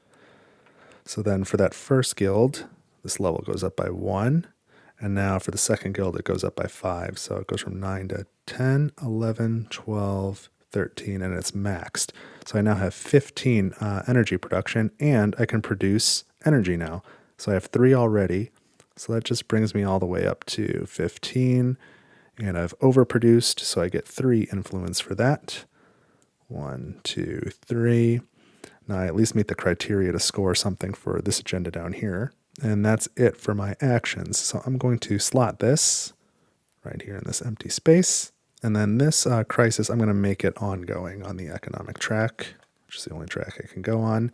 Speaker 1: So then for that first guild, this level goes up by 1. And now for the second guild, it goes up by 5. So it goes from 9 to 10, 11, 12, 13, and it's maxed. So I now have 15 energy production, and I can produce energy now. So I have 3 already. So that just brings me all the way up to 15. And I've overproduced, so I get 3 influence for that. 1, 2, 3. Now I at least meet the criteria to score something for this agenda down here. And that's it for my actions. So I'm going to slot this right here in this empty space. And then this crisis, I'm going to make it ongoing on the economic track, which is the only track I can go on.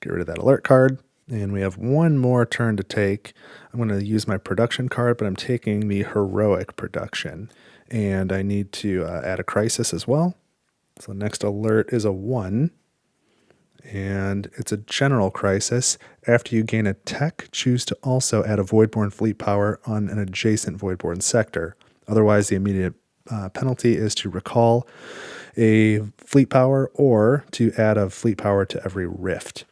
Speaker 1: Get rid of that alert card. And we have one more turn to take. I'm going to use my production card, but I'm taking the heroic production. And I need to add a crisis as well. So next alert is a 1. And it's a general crisis. After you gain a tech, choose to also add a Voidborn fleet power on an adjacent Voidborn sector. Otherwise, the immediate penalty is to recall a fleet power or to add a fleet power to every rift.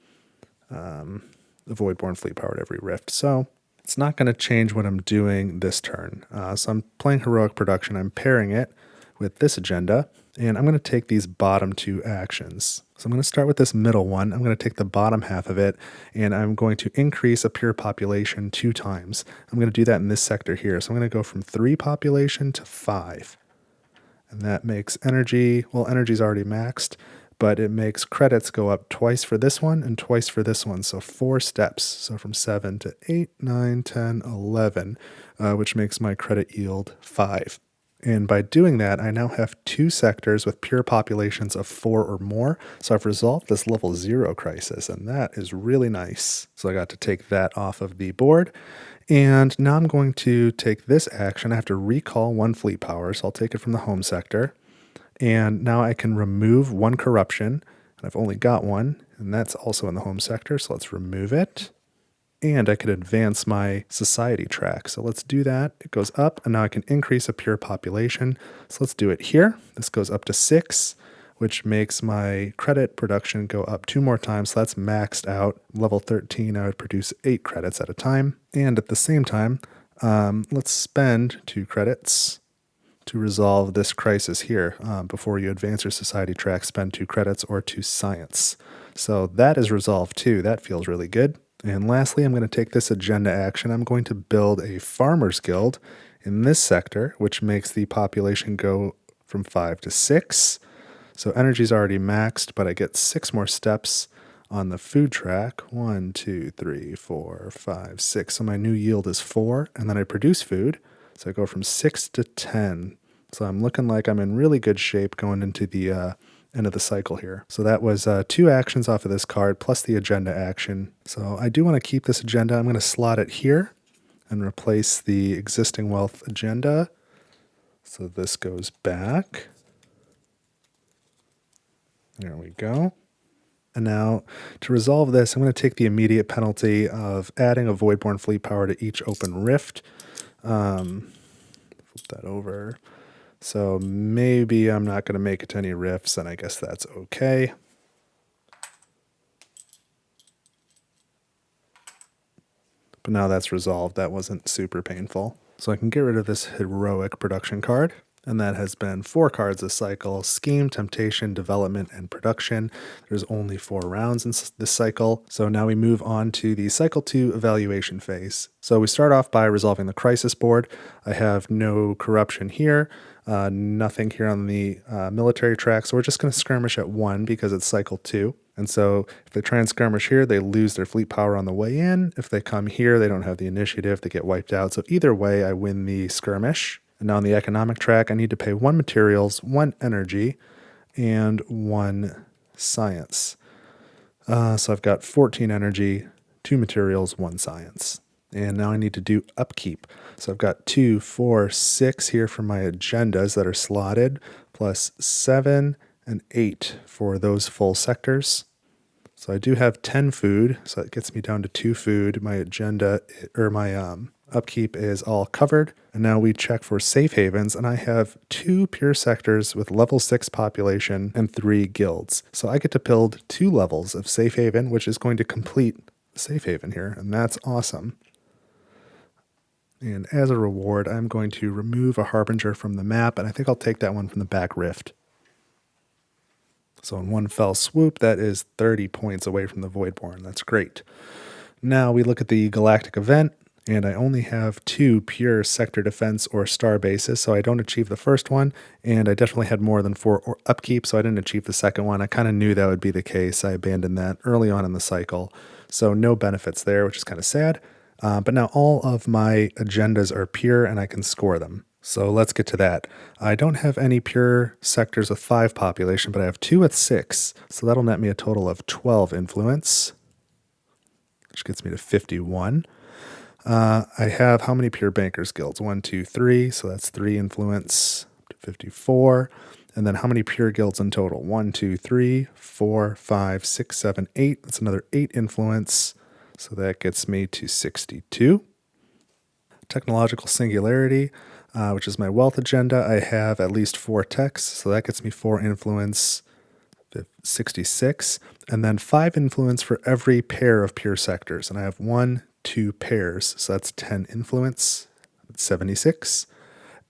Speaker 1: The Voidborn fleet power to every rift. So it's not going to change what I'm doing this turn. So I'm playing heroic production. I'm pairing it with this agenda, and I'm going to take these bottom 2 actions. So I'm going to start with this middle one. I'm going to take the bottom half of it, and I'm going to increase a pure population 2 times. I'm going to do that in this sector here. So I'm going to go from 3 population to 5. And that makes energy, well, energy's already maxed, but it makes credits go up twice for this one and twice for this one. So 4 steps. So from 7 to 8, 9, 10, 11, which makes my credit yield 5. And by doing that, I now have 2 sectors with pure populations of 4 or more. So I've resolved this level 0 crisis, and that is really nice. So I got to take that off of the board. And now I'm going to take this action. I have to recall 1 fleet power, so I'll take it from the home sector. And now I can remove 1 corruption, and I've only got 1, and that's also in the home sector, so let's remove it. And I could advance my society track. So let's do that. It goes up, and now I can increase a pure population. So let's do it here. This goes up to 6, which makes my credit production go up 2 more times. So that's maxed out. Level 13, I would produce 8 credits at a time. And at the same time, let's spend 2 credits to resolve this crisis here. Before you advance your society track, spend 2 credits or 2 science. So that is resolved too. That feels really good. And lastly, I'm going to take this agenda action. I'm going to build a farmers guild in this sector, which makes the population go from 5 to 6. So energy's already maxed, but I get 6 more steps on the food track. 1, 2, 3, 4, 5, 6. So my new yield is 4, and then I produce food. So I go from 6 to 10. So I'm looking like I'm in really good shape going into the end of the cycle here. So that was 2 actions off of this card plus the agenda action. So I do want to keep this agenda. I'm going to slot it here and replace the existing wealth agenda. So this goes back. There we go. And now to resolve this, I'm going to take the immediate penalty of adding a Voidborn fleet power to each open rift. Flip that over. So maybe I'm not going to make it to any rifts, and I guess that's okay. But now that's resolved. That wasn't super painful. So I can get rid of this heroic production card. And that has been 4 cards this cycle: Scheme, Temptation, Development, and Production. There's only 4 rounds in this cycle. So now we move on to the Cycle 2 evaluation phase. So we start off by resolving the crisis board. I have no corruption here, nothing here on the military track. So we're just going to skirmish at 1 because it's Cycle 2. And so if they try and skirmish here, they lose their fleet power on the way in. If they come here, they don't have the initiative. They get wiped out. So either way, I win the skirmish. And now on the economic track, I need to pay 1 materials, 1 energy, and 1 science. So I've got 14 energy, 2 materials, 1 science. And now I need to do upkeep. So I've got 2, 4, 6 here for my agendas that are slotted, plus 7 and 8 for those full sectors. So I do have 10 food, so that gets me down to 2 food. My agenda, or my Upkeep is all covered. And now we check for safe havens, and I have 2 pure sectors with level 6 population and 3 guilds. So I get to build 2 levels of safe haven, which is going to complete the safe haven here, and that's awesome. And as a reward, I'm going to remove a Harbinger from the map, and I think I'll take that one from the back rift. So in one fell swoop, that is 30 points away from the Voidborn. That's great. Now we look at the Galactic Event, and I only have 2 pure sector defense or star bases, so I don't achieve the first one, and I definitely had more than 4 upkeep, so I didn't achieve the second one. I kind of knew that would be the case. I abandoned that early on in the cycle, so no benefits there, which is kind of sad. But now all of my agendas are pure, and I can score them. So let's get to that. I don't have any pure sectors with 5 population, but I have 2 with 6, so that'll net me a total of 12 influence, which gets me to 51. I have how many pure bankers guilds? 1, 2, 3. So that's 3 influence to 54. And then how many pure guilds in total? 1, 2, 3, 4, 5, 6, 7, 8. That's another 8 influence. So that gets me to 62. Technological singularity, which is my wealth agenda. I have at least 4 techs. So that gets me 4 influence, 66. And then 5 influence for every pair of pure sectors. And I have 1, 2 pairs, so that's 10 influence, 76.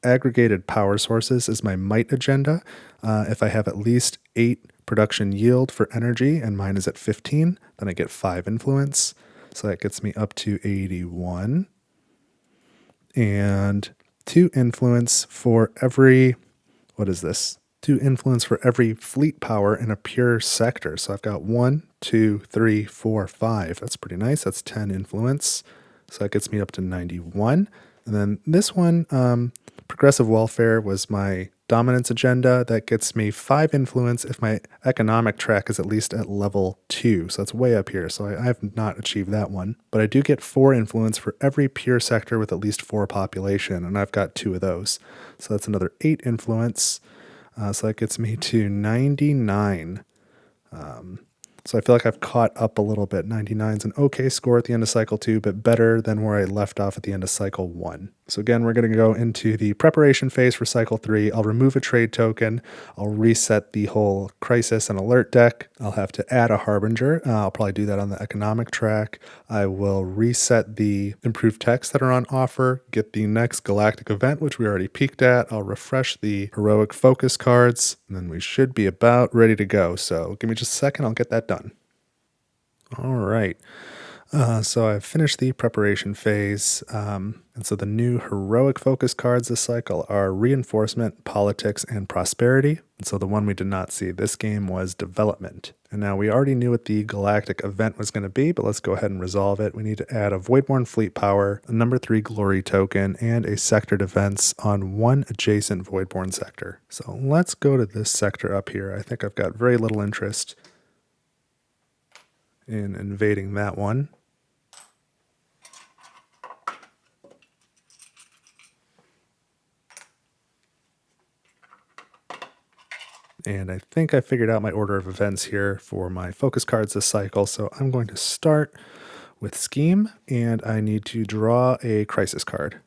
Speaker 1: Aggregated power sources is my might agenda. If I have at least 8 production yield for energy, and mine is at 15, then I get 5 influence. So that gets me up to 81. And 2 influence for every, what is this? 2 influence for every fleet power in a pure sector. So I've got 1, 2, 3, 4, 5. That's pretty nice. That's 10 influence. So that gets me up to 91. And then this one, progressive welfare, was my dominance agenda. That gets me 5 influence if my economic track is at least at level 2. So that's way up here. So I have not achieved that one. But I do get 4 influence for every pure sector with at least 4 population. And I've got 2 of those. So that's another 8 influence. So that gets me to 99. So I feel like I've caught up a little bit. 99 is an okay score at the end of cycle 2, but better than where I left off at the end of cycle 1. So again, we're going to go into the preparation phase for cycle 3. I'll remove a trade token. I'll reset the whole crisis and alert deck. I'll have to add a harbinger. I'll probably do that on the economic track. I will reset the improved techs that are on offer, get the next galactic event, which we already peaked at. I'll refresh the heroic focus cards, and then we should be about ready to go. So give me just a second. I'll get that done. All right. So I've finished the preparation phase. And so the new heroic focus cards this cycle are reinforcement, politics, and prosperity. And so the one we did not see this game was development. And now we already knew what the galactic event was going to be, but let's go ahead and resolve it. We need to add a Voidborn fleet power, a number 3 glory token, and a sector defense on 1 adjacent Voidborn sector. So let's go to this sector up here. I think I've got very little interest in invading that one. And I think I figured out my order of events here for my focus cards this cycle. So I'm going to start with Scheme, and I need to draw a crisis card.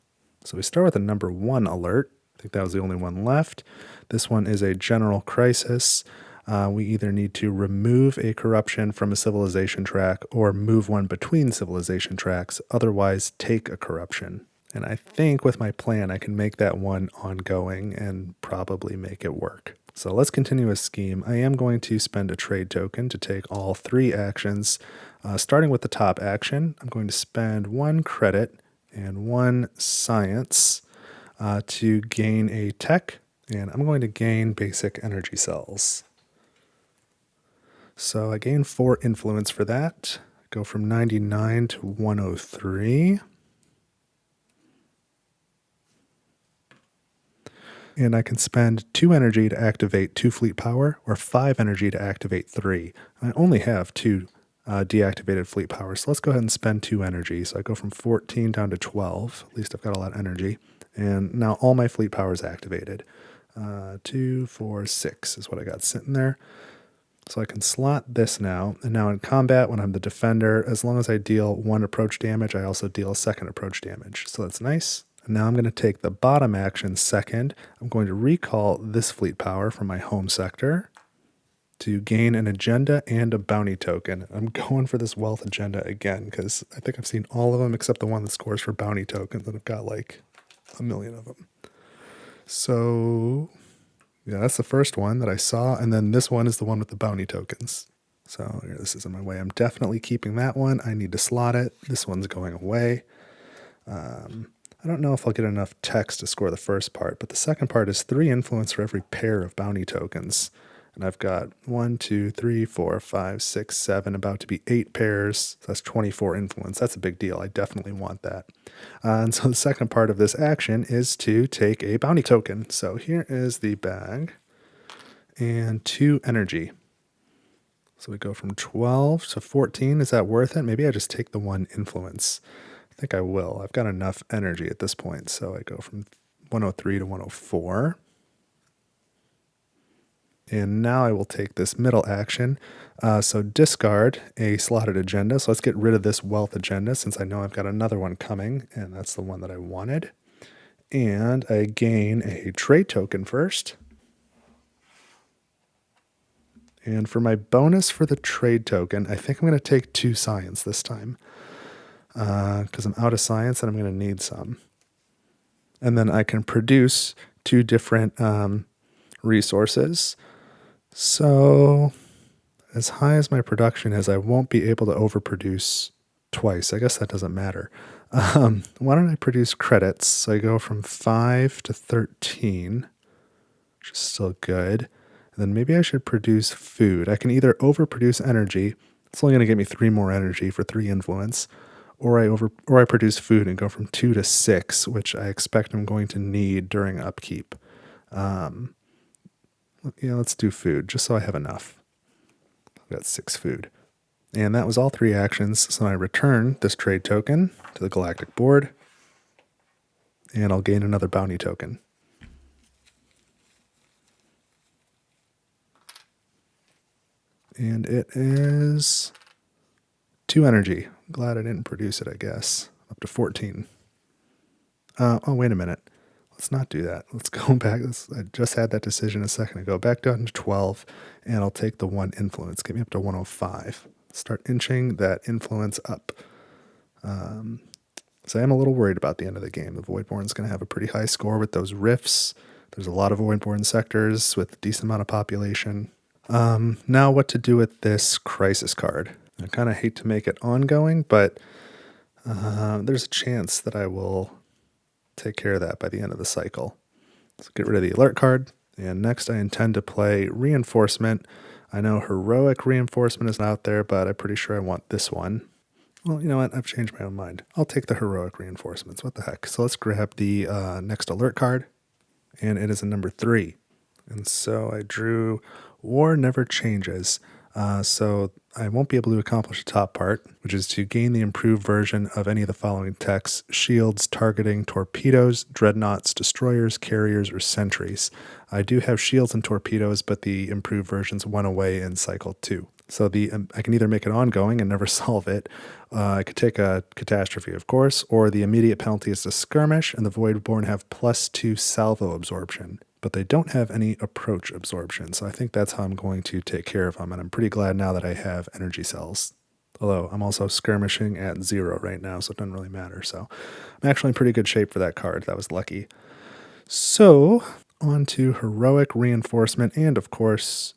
Speaker 1: So we start with a number 1 alert. I think that was the only one left. This one is a general crisis. We either need to remove a corruption from a civilization track or move one between civilization tracks, otherwise take a corruption. And I think with my plan, I can make that one ongoing and probably make it work. So let's continue with Scheme. I am going to spend a trade token to take all 3 actions. Starting with the top action, I'm going to spend 1 credit and 1 science to gain a tech, and I'm going to gain basic energy cells. So I gain 4 influence for that. Go from 99 to 103. And I can spend 2 energy to activate 2 fleet power, or 5 energy to activate 3. I only have 2 deactivated fleet power, so let's go ahead and spend 2 energy. So I go from 14 down to 12. At least I've got a lot of energy. And now all my fleet power is activated. 2, 4, 6 is what I got sitting there. So I can slot this now, and now in combat, when I'm the defender, as long as I deal 1 approach damage, I also deal a 2nd approach damage. So that's nice. And now I'm going to take the bottom action second. I'm going to recall this fleet power from my home sector to gain an agenda and a bounty token. I'm going for this wealth agenda again, because I think I've seen all of them except the one that scores for bounty tokens, and I've got like a million of them. So yeah, that's the first one that I saw, and then this one is the one with the bounty tokens. So here, this is in my way. I'm definitely keeping that one. I need to slot it. This one's going away. I don't know if I'll get enough text to score the first part, but the second part is 3 influence for every pair of bounty tokens. And I've got 1, 2, 3, 4, 5, 6, 7, about to be 8 pairs. So that's 24 influence. That's a big deal. I definitely want that. And so the second part of this action is to take a bounty token. So here is the bag and 2 energy. So we go from 12 to 14. Is that worth it? Maybe I just take the 1 influence. I think I will. I've got enough energy at this point. So I go from 103 to 104. And now I will take this middle action. So discard a slotted agenda. So let's get rid of this wealth agenda since I know I've got another one coming, and that's the one that I wanted. And I gain a trade token first. And for my bonus for the trade token, I think I'm going to take 2 science this time. Because I'm out of science and I'm going to need some. And then I can produce 2 different resources. So as high as my production is, I won't be able to overproduce twice. I guess that doesn't matter. Why don't I produce credits? So I go from 5 to 13, which is still good. And then maybe I should produce food. I can either overproduce energy. It's only going to give me 3 more energy for 3 influence. Or I produce food and go from 2 to 6, which I expect I'm going to need during upkeep. Let's do food, just so I have enough. I've got 6 food. And that was all 3 actions, so I return this trade token to the Galactic board, and I'll gain another bounty token. And it is 2 energy. Glad I didn't produce it, I guess. Up to 14. Oh, wait a minute. Let's not do that. Let's go back. I just had that decision a second ago. Back down to 12, and I'll take the 1 influence. Get me up to 105. Start inching that influence up. So I am a little worried about the end of the game. The Voidborn's going to have a pretty high score with those rifts. There's a lot of Voidborn sectors with a decent amount of population. Now what to do with this crisis card. I kind of hate to make it ongoing, but there's a chance that I will take care of that by the end of the cycle. Let's get rid of the alert card. And next I intend to play reinforcement. I know heroic reinforcement is out there, but I'm pretty sure I want this one. Well, you know what? I've changed my own mind. I'll take the heroic reinforcements. What the heck? So let's grab the next alert card. And it is a number 3. And so I drew War Never Changes. So I won't be able to accomplish the top part, which is to gain the improved version of any of the following techs: shields targeting torpedoes, dreadnoughts, destroyers, carriers, or sentries. I do have shields and torpedoes, but the improved versions went away in cycle 2. So I can either make it ongoing and never solve it. I could take a catastrophe, of course, or the immediate penalty is to skirmish, and the Voidborn have +2 salvo absorption. But they don't have any approach absorption, so I think that's how I'm going to take care of them, and I'm pretty glad now that I have energy cells. Although I'm also skirmishing at 0 right now, so it doesn't really matter. So I'm actually in pretty good shape for that card. That was lucky. So on to heroic reinforcement, and of course,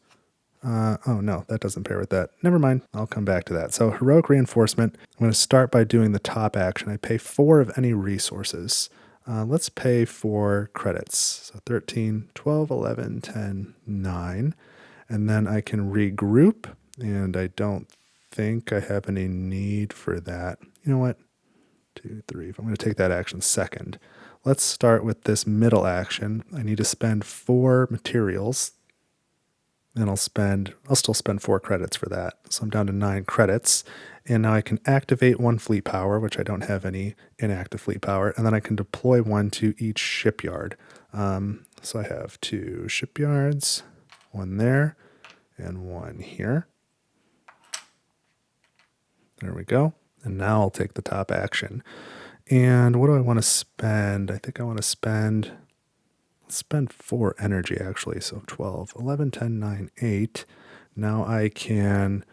Speaker 1: oh no, that doesn't pair with that. Never mind, I'll come back to that. So heroic reinforcement, I'm going to start by doing the top action. I pay 4 of any resources. Let's pay for credits. So 13, 12, 11, 10, 9. And then I can regroup, and I don't think I have any need for that. You know what? 2, 3. I'm going to take that action second. Let's start with this middle action. I need to spend 4 materials, and I'll still spend 4 credits for that. So I'm down to 9 credits. And now I can activate 1 fleet power, which I don't have any inactive fleet power, and then I can deploy 1 to each shipyard. So I have 2 shipyards, 1 there, and 1 here. There we go. And now I'll take the top action. And what do I want to spend? I think I want to spend 4 energy actually. So 12, 11, 10, 9, 8. Now I can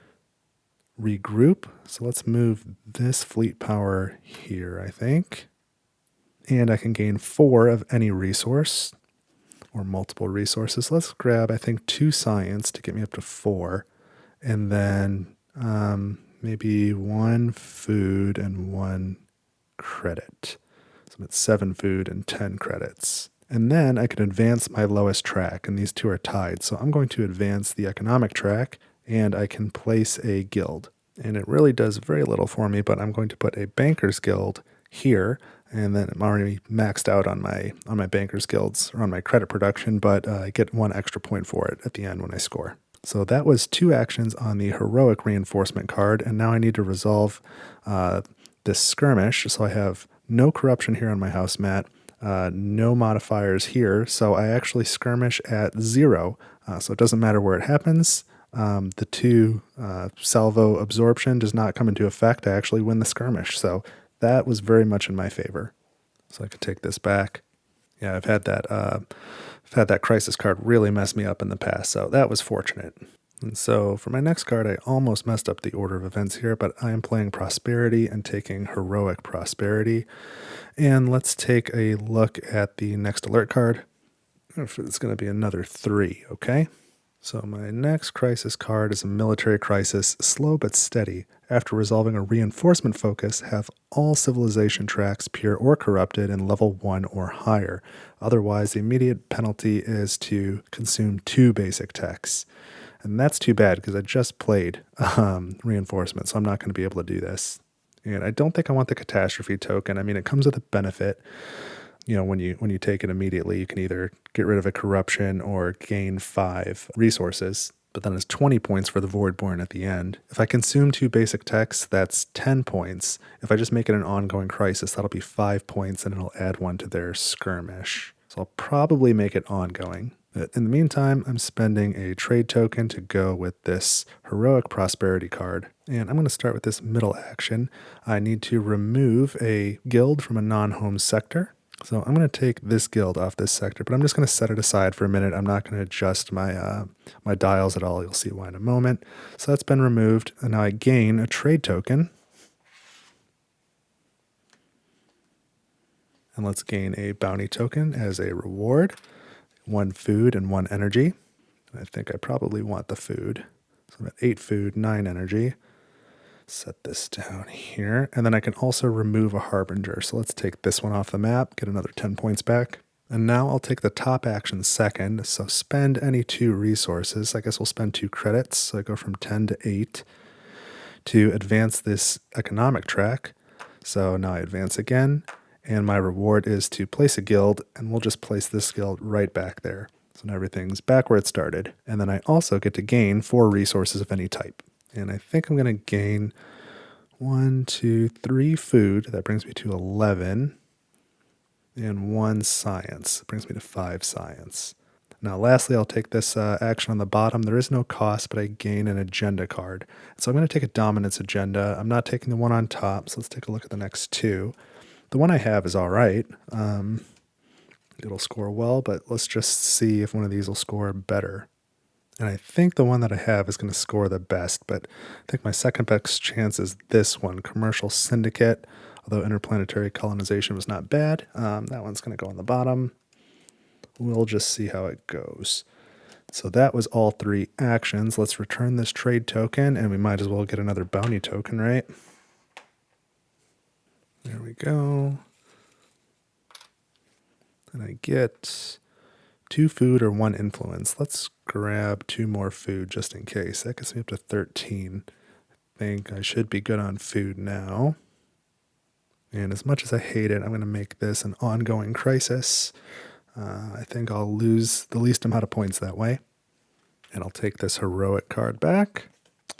Speaker 1: regroup. So let's move this fleet power here, I think. And I can gain 4 of any resource or multiple resources. Let's grab, I think, 2 science to get me up to 4. And then maybe 1 food and 1 credit. So I'm at 7 food and 10 credits. And then I can advance my lowest track, and these two are tied. So I'm going to advance the economic track, and I can place a guild. And it really does very little for me, but I'm going to put a banker's guild here, and then I'm already maxed out on my banker's guilds, or on my credit production, but I get 1 extra point for it at the end when I score. So that was 2 actions on the heroic reinforcement card, and now I need to resolve this skirmish. So I have no corruption here on my house mat, no modifiers here, so I actually skirmish at 0. So it doesn't matter where it happens. The 2 salvo absorption does not come into effect. I actually win the skirmish, so that was very much in my favor. So I could take this back. Yeah, I've had that crisis card really mess me up in the past, so that was fortunate. And so for my next card, I almost messed up the order of events here, but I am playing Prosperity and taking Heroic Prosperity. And let's take a look at the next alert card. It's going to be another 3, okay? So my next crisis card is a military crisis, slow but steady. After resolving a reinforcement focus, have all civilization tracks pure or corrupted in level 1 or higher. Otherwise, the immediate penalty is to consume 2 basic techs. And that's too bad because I just played reinforcement, so I'm not going to be able to do this. And I don't think I want the catastrophe token. I mean, it comes with a benefit. You know, when you take it immediately, you can either get rid of a corruption or gain 5 resources, but then it's 20 points for the Voidborn at the end. If I consume 2 basic techs, that's 10 points. If I just make it an ongoing crisis, that'll be 5 points, and it'll add 1 to their skirmish. So I'll probably make it ongoing. But in the meantime, I'm spending a trade token to go with this Heroic Prosperity card. And I'm going to start with this middle action. I need to remove a guild from a non-home sector. So I'm going to take this guild off this sector, but I'm just going to set it aside for a minute. I'm not going to adjust my my dials at all. You'll see why in a moment. So that's been removed, and now I gain a trade token. And let's gain a bounty token as a reward. 1 food and 1 energy. I think I probably want the food. So I'm at 8 food, 9 energy. Set this down here. And then I can also remove a Harbinger. So let's take this one off the map, get another 10 points back. And now I'll take the top action second. So spend any 2 resources. I guess we'll spend 2 credits. So I go from 10 to 8 to advance this economic track. So now I advance again. And my reward is to place a guild, and we'll just place this guild right back there. So now everything's back where it started. And then I also get to gain 4 resources of any type. And I think I'm going to gain 1, 2, 3 food. That brings me to 11. And 1 science. That brings me to 5 science. Now lastly, I'll take this action on the bottom. There is no cost, but I gain an agenda card. So I'm going to take a dominance agenda. I'm not taking the one on top, so let's take a look at the next 2. The one I have is all right. It'll score well, but let's just see if one of these will score better. And I think the one that I have is going to score the best, but I think my second best chance is this one, Commercial Syndicate. Although Interplanetary Colonization was not bad, that one's going to go on the bottom. We'll just see how it goes. So that was all 3 actions. Let's return this trade token, and we might as well get another bounty token, right? There we go. And I get 2 food or 1 influence. Let's grab 2 more food just in case. That gets me up to 13. I think I should be good on food now. And as much as I hate it, I'm going to make this an ongoing crisis. I think I'll lose the least amount of points that way. And I'll take this heroic card back.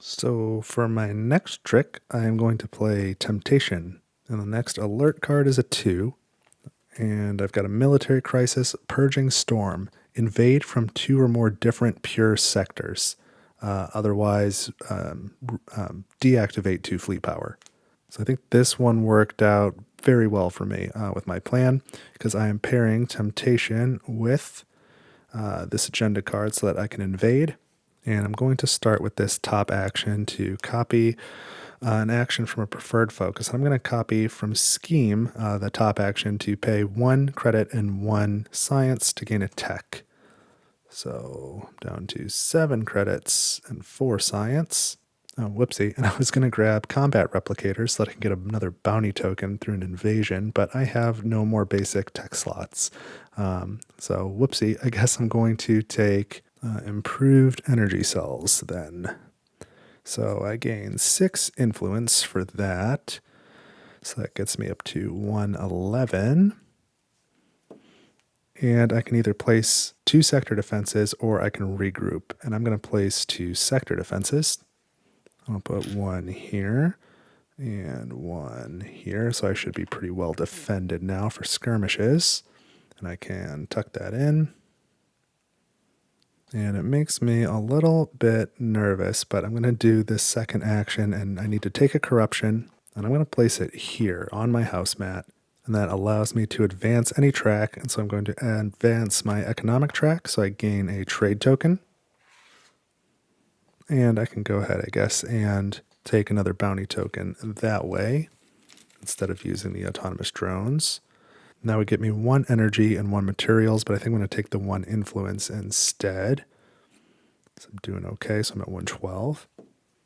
Speaker 1: So for my next trick, I am going to play Temptation. And the next alert card is a 2. And I've got a military crisis, Purging Storm. Invade from 2 or more different pure sectors. Otherwise, deactivate 2 fleet power. So I think this one worked out very well for me with my plan, because I am pairing Temptation with this agenda card so that I can invade. And I'm going to start with this top action to copy an action from a preferred focus. I'm going to copy from Scheme the top action to pay 1 credit and 1 science to gain a tech. So down to 7 credits and 4 science. Oh, whoopsie. And I was going to grab combat replicators so that I can get another bounty token through an invasion, but I have no more basic tech slots. So whoopsie, I guess I'm going to take improved energy cells then. So I gain 6 influence for that. So that gets me up to 111. And I can either place 2 sector defenses or I can regroup. And I'm going to place 2 sector defenses. I'll put 1 here and 1 here. So I should be pretty well defended now for skirmishes. And I can tuck that in. And it makes me a little bit nervous, but I'm going to do this second action, and I need to take a corruption, and I'm going to place it here on my house mat, and that allows me to advance any track. And so I'm going to advance my economic track, so I gain a trade token. And I can go ahead, I guess, and take another bounty token that way instead of using the autonomous drones. That would get me 1 energy and 1 materials, but I think I'm going to take the 1 influence instead. So I'm doing okay, so I'm at 112.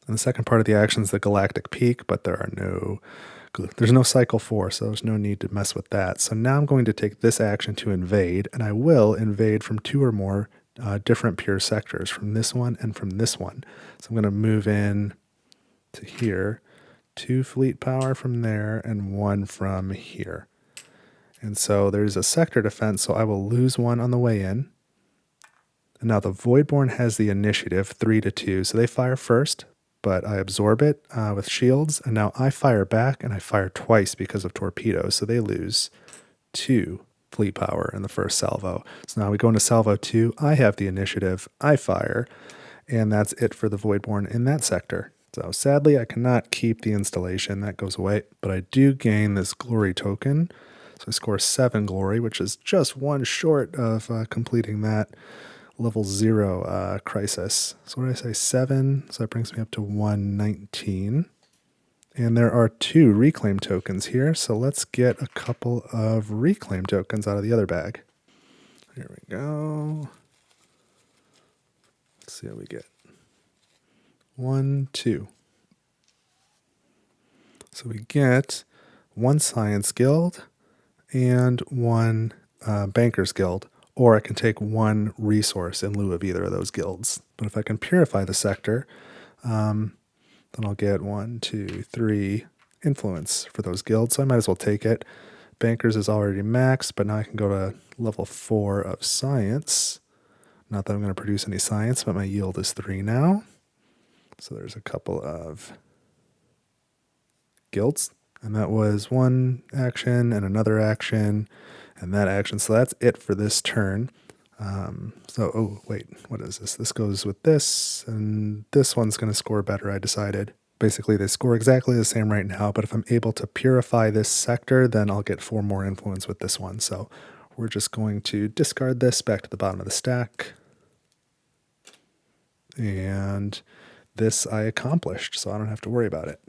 Speaker 1: And the second part of the action is the Galactic Peak, but there's no cycle 4, so there's no need to mess with that. So now I'm going to take this action to invade, and I will invade from 2 or more different pure sectors, from this one and from this one. So I'm going to move in to here, 2 fleet power from there, and 1 from here. And so there's a sector defense, so I will lose 1 on the way in. And now the Voidborn has the initiative, 3-2, so they fire first, but I absorb it with shields, and now I fire back, and I fire twice because of torpedoes, so they lose 2 fleet power in the first salvo. So now we go into salvo 2, I have the initiative, I fire, and that's it for the Voidborn in that sector. So sadly, I cannot keep the installation, that goes away, but I do gain this glory token. So I score 7 glory, which is just 1 short of completing that level 0 crisis. So what did I say, 7? So that brings me up to 119. And there are 2 reclaim tokens here, so let's get a couple of reclaim tokens out of the other bag. Here we go. Let's see how we get. 1, 2. So we get 1 Science Guild and 1 Bankers Guild, or I can take 1 resource in lieu of either of those guilds. But if I can purify the sector, then I'll get 1, 2, 3 influence for those guilds, so I might as well take it. Bankers is already maxed, but now I can go to level 4 of science. Not that I'm going to produce any science, but my yield is 3 now. So there's a couple of guilds. And that was 1 action and another action and that action. So that's it for this turn. Oh, wait, what is this? This goes with this, and this one's going to score better, I decided. Basically, they score exactly the same right now, but if I'm able to purify this sector, then I'll get 4 more influence with this one. So we're just going to discard this back to the bottom of the stack. And this I accomplished, so I don't have to worry about it.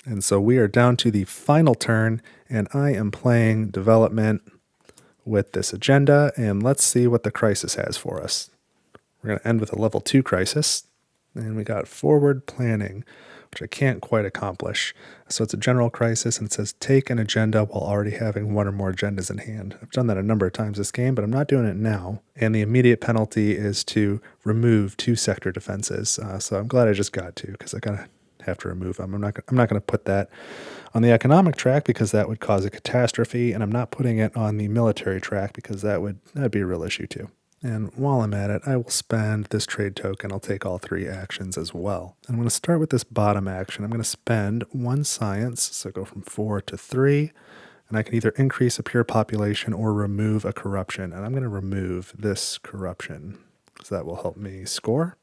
Speaker 1: And so we are down to the final turn, and I am playing development with this agenda, and let's see what the crisis has for us. We're going to end with a level 2 crisis, and we got forward planning, which I can't quite accomplish. So it's a general crisis, and it says take an agenda while already having 1 or more agendas in hand. I've done that a number of times this game, but I'm not doing it now. And the immediate penalty is to remove 2 sector defenses. So I'm glad I just got to, because I kind of have to remove them. I'm not going to put that on the economic track because that would cause a catastrophe, and I'm not putting it on the military track because that'd be a real issue too. And while I'm at it, I will spend this trade token. I'll take all 3 actions as well. And I'm going to start with this bottom action. I'm going to spend 1 science, so go from 4 to 3, and I can either increase a pure population or remove a corruption. And I'm going to remove this corruption, so that will help me score.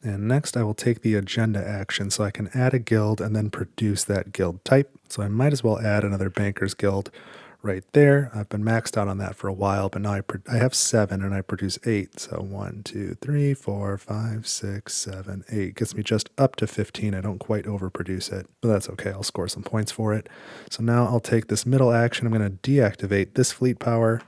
Speaker 1: And next I will take the agenda action so I can add a guild and then produce that guild type. So I might as well add another Bankers Guild right there. I've been maxed out on that for a while, but now I have 7 and I produce 8. So 1, 2, 3, 4, 5, 6, 7, 8. Gets me just up to 15. I don't quite overproduce it, but that's okay. I'll score some points for it. So now I'll take this middle action. I'm going to deactivate this fleet power,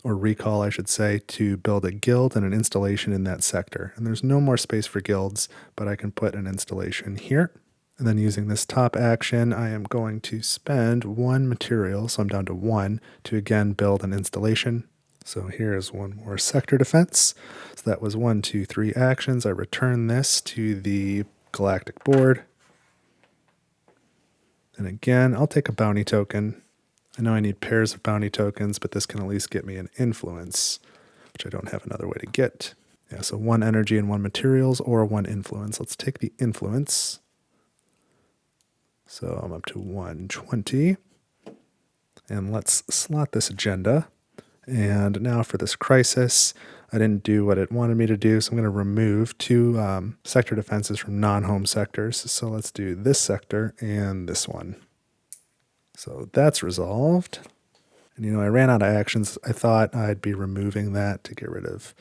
Speaker 1: or recall I should say, to build a guild and an installation in that sector. And there's no more space for guilds, but I can put an installation here. And then using this top action, I am going to spend 1 material, so I'm down to 1, to again build an installation. So here's 1 more sector defense. So that was 1, 2, 3 actions. I return this to the galactic board. And again, I'll take a bounty token. I know I need pairs of bounty tokens, but this can at least get me an influence, which I don't have another way to get. Yeah, so 1 energy and 1 materials, or 1 influence. Let's take the influence. So I'm up to 120. And let's slot this agenda. And now for this crisis, I didn't do what it wanted me to do, so I'm going to remove 2 sector defenses from non-home sectors. So let's do this sector and this one. So that's resolved. And I ran out of actions. I thought I'd be removing that to get rid of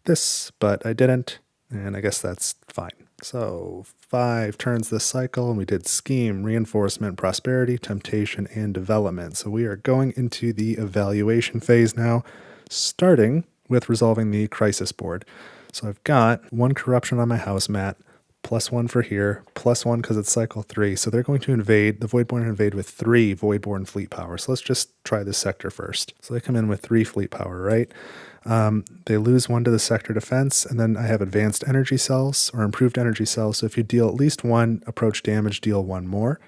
Speaker 1: this, but I didn't, and I guess that's fine. So 5 turns this cycle, and we did scheme, reinforcement, prosperity, temptation, and development. So we are going into the evaluation phase now, starting with resolving the crisis board. So I've got 1 corruption on my house mat, +1 for here, +1 because it's cycle 3. So they're going to invade, the Voidborn invade with 3 Voidborn fleet power. So let's just try this sector first. So they come in with 3 fleet power, right? They lose 1 to the sector defense, and then I have advanced energy cells or improved energy cells. So if you deal at least 1 approach damage, deal 1 more.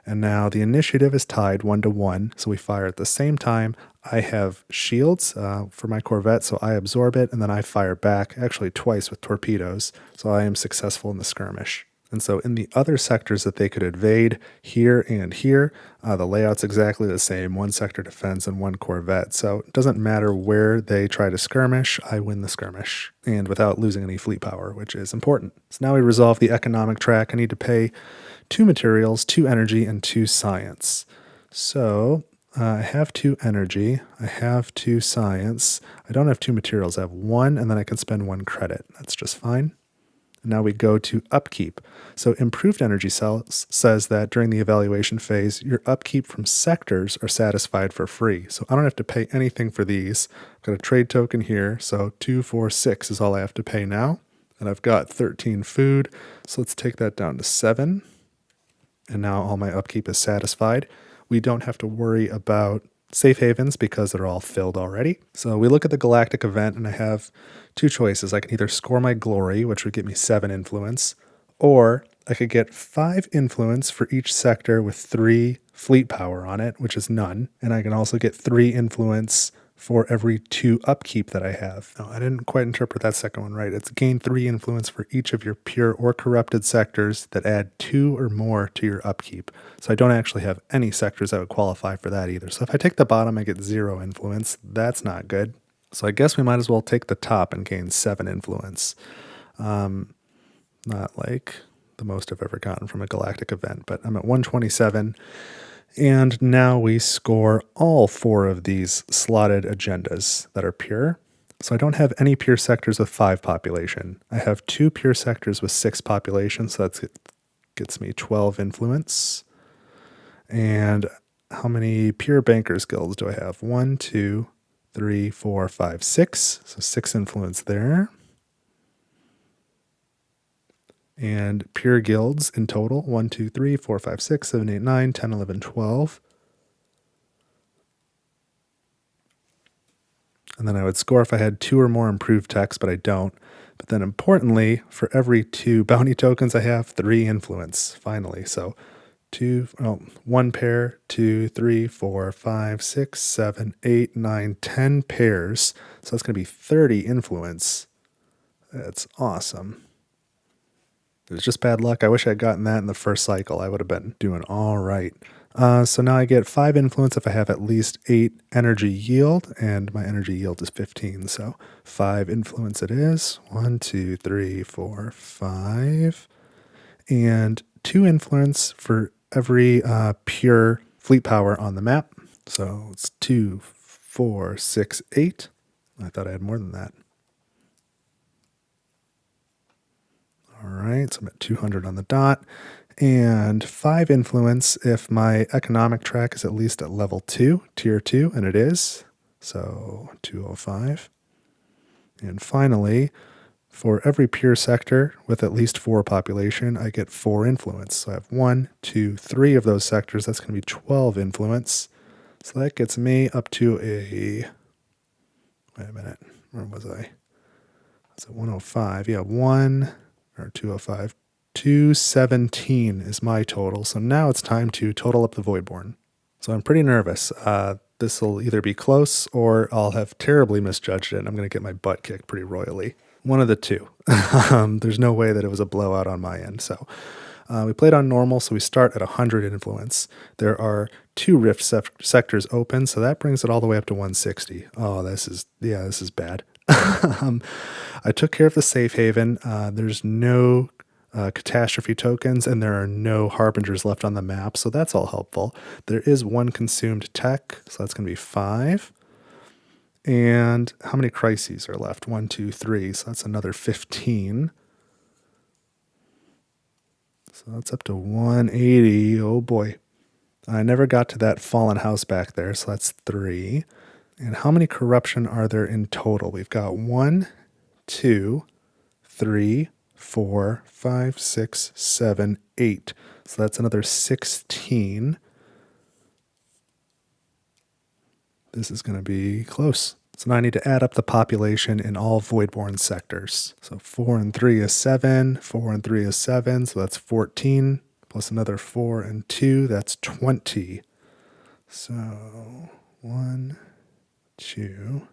Speaker 1: And now the initiative is tied 1 to 1, so we fire at the same time. I have shields for my Corvette, so I absorb it, and then I fire back, actually twice with torpedoes, so I am successful in the skirmish. And so in the other sectors that they could invade, here and here, the layout's exactly the same, 1 sector defense and 1 Corvette. So it doesn't matter where they try to skirmish, I win the skirmish, and without losing any fleet power, which is important. So now we resolve the economic track. I need to pay 2 materials, 2 energy, and 2 science. So I have 2 energy, I have 2 science, I don't have 2 materials, I have 1, and then I can spend 1 credit. That's just fine. And now we go to upkeep. So improved energy cells says that during the evaluation phase, your upkeep from sectors are satisfied for free. So I don't have to pay anything for these. I've got a trade token here, so 2, 4, 6 is all I have to pay now. And I've got 13 food, so let's take that down to 7. And now all my upkeep is satisfied. We don't have to worry about safe havens because they're all filled already. So we look at the Galactic Event, and I have 2 choices. I can either score my glory, which would get me 7 influence, or I could get 5 influence for each sector with 3 fleet power on it, which is none. And I can also get 3 influence for every 2 upkeep that I have. No, I didn't quite interpret that second one right. It's gain 3 influence for each of your pure or corrupted sectors that add 2 or more to your upkeep. So I don't actually have any sectors that would qualify for that either. So if I take the bottom, I get 0 influence. That's not good. So I guess we might as well take the top and gain 7 influence. Not like the most I've ever gotten from a Galactic Event, but I'm at 127. And now we score all 4 of these slotted agendas that are pure. So I don't have any pure sectors with 5 population. I have 2 pure sectors with 6 population, so that gets me 12 influence. And how many pure bankers guilds do I have? 1, 2, 3, 4, 5, 6. So 6 influence there. And pure guilds in total, 1, 2, 3, 4, 5, 6, 7, 8, 9, 10, 11, 12. And then I would score if I had 2 or more improved techs, but I don't. But then importantly, for every 2 bounty tokens I have, 3 influence, finally. So 1 pair, 2, 3, 4, 5, 6, 7, 8, 9, 10 pairs. So that's going to be 30 influence. That's awesome. It was just bad luck. I wish I had gotten that in the first cycle. I would have been doing all right. So now I get 5 influence if I have at least 8 energy yield, and my energy yield is 15. So 5 influence it is. 1, 2, 3, 4, 5. And 2 influence for every pure fleet power on the map. So it's 2, 4, 6, 8. I thought I had more than that. All right, so I'm at 200 on the dot. And 5 influence if my economic track is at least at level 2, tier 2, and it is. So 205. And finally, for every pure sector with at least 4 population, I get 4 influence. So I have 1, 2, 3 of those sectors. That's going to be 12 influence. So that gets me up to a... Wait a minute. Where was I? It's at 105. Yeah, 205. 217 is my total. So now it's time to total up the Voidborn. So I'm pretty nervous. This will either be close or I'll have terribly misjudged it and I'm going to get my butt kicked pretty royally. One of the two. There's no way that it was a blowout on my end. So we played on normal, so we start at 100 influence. There are 2 rift sectors open, so that brings it all the way up to 160. Oh, this is bad. I took care of the safe haven. There's no catastrophe tokens, and there are no harbingers left on the map, so that's all helpful. There is 1 consumed tech, so that's going to be 5. And how many crises are left? 1, 2, 3, so that's another 15. So that's up to 180. Oh boy. I never got to that fallen house back there, so that's 3. And how many corruption are there in total? We've got 1, 2, 3, 4, 5, 6, 7, 8. So that's another 16. This is going to be close. So now I need to add up the population in all Voidborn sectors. So 4 and 3 is 7. 4 and 3 is 7. So that's 14. Plus another 4 and 2. That's 20. So 1, 2.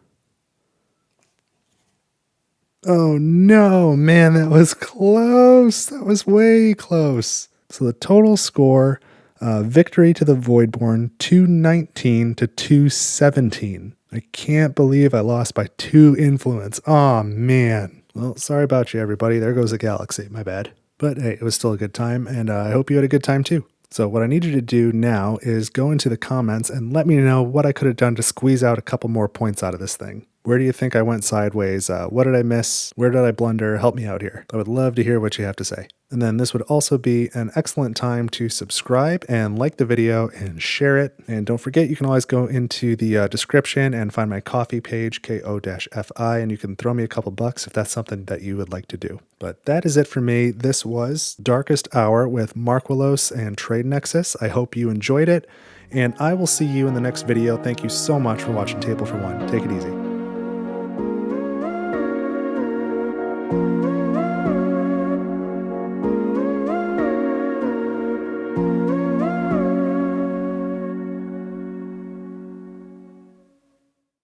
Speaker 1: Oh no, man, that was close. That was way close. So the total score, victory to the Voidborn, 219 to 217. I can't believe I lost by 2 influence. Aw, man. Well, sorry about you, everybody. There goes a galaxy. My bad. But hey, it was still a good time, and I hope you had a good time too. So what I need you to do now is go into the comments and let me know what I could have done to squeeze out a couple more points out of this thing. Where do you think I went sideways? What did I miss? Where did I blunder? Help me out here. I would love to hear what you have to say. And then this would also be an excellent time to subscribe and like the video and share it. And don't forget, you can always go into the description and find my coffee page, ko-fi, and you can throw me a couple bucks if that's something that you would like to do. But that is it for me. This was Darkest Hour with Marqualos and Trade Nexus. I hope you enjoyed it, and I will see you in the next video. Thank you so much for watching Table for One. Take it easy.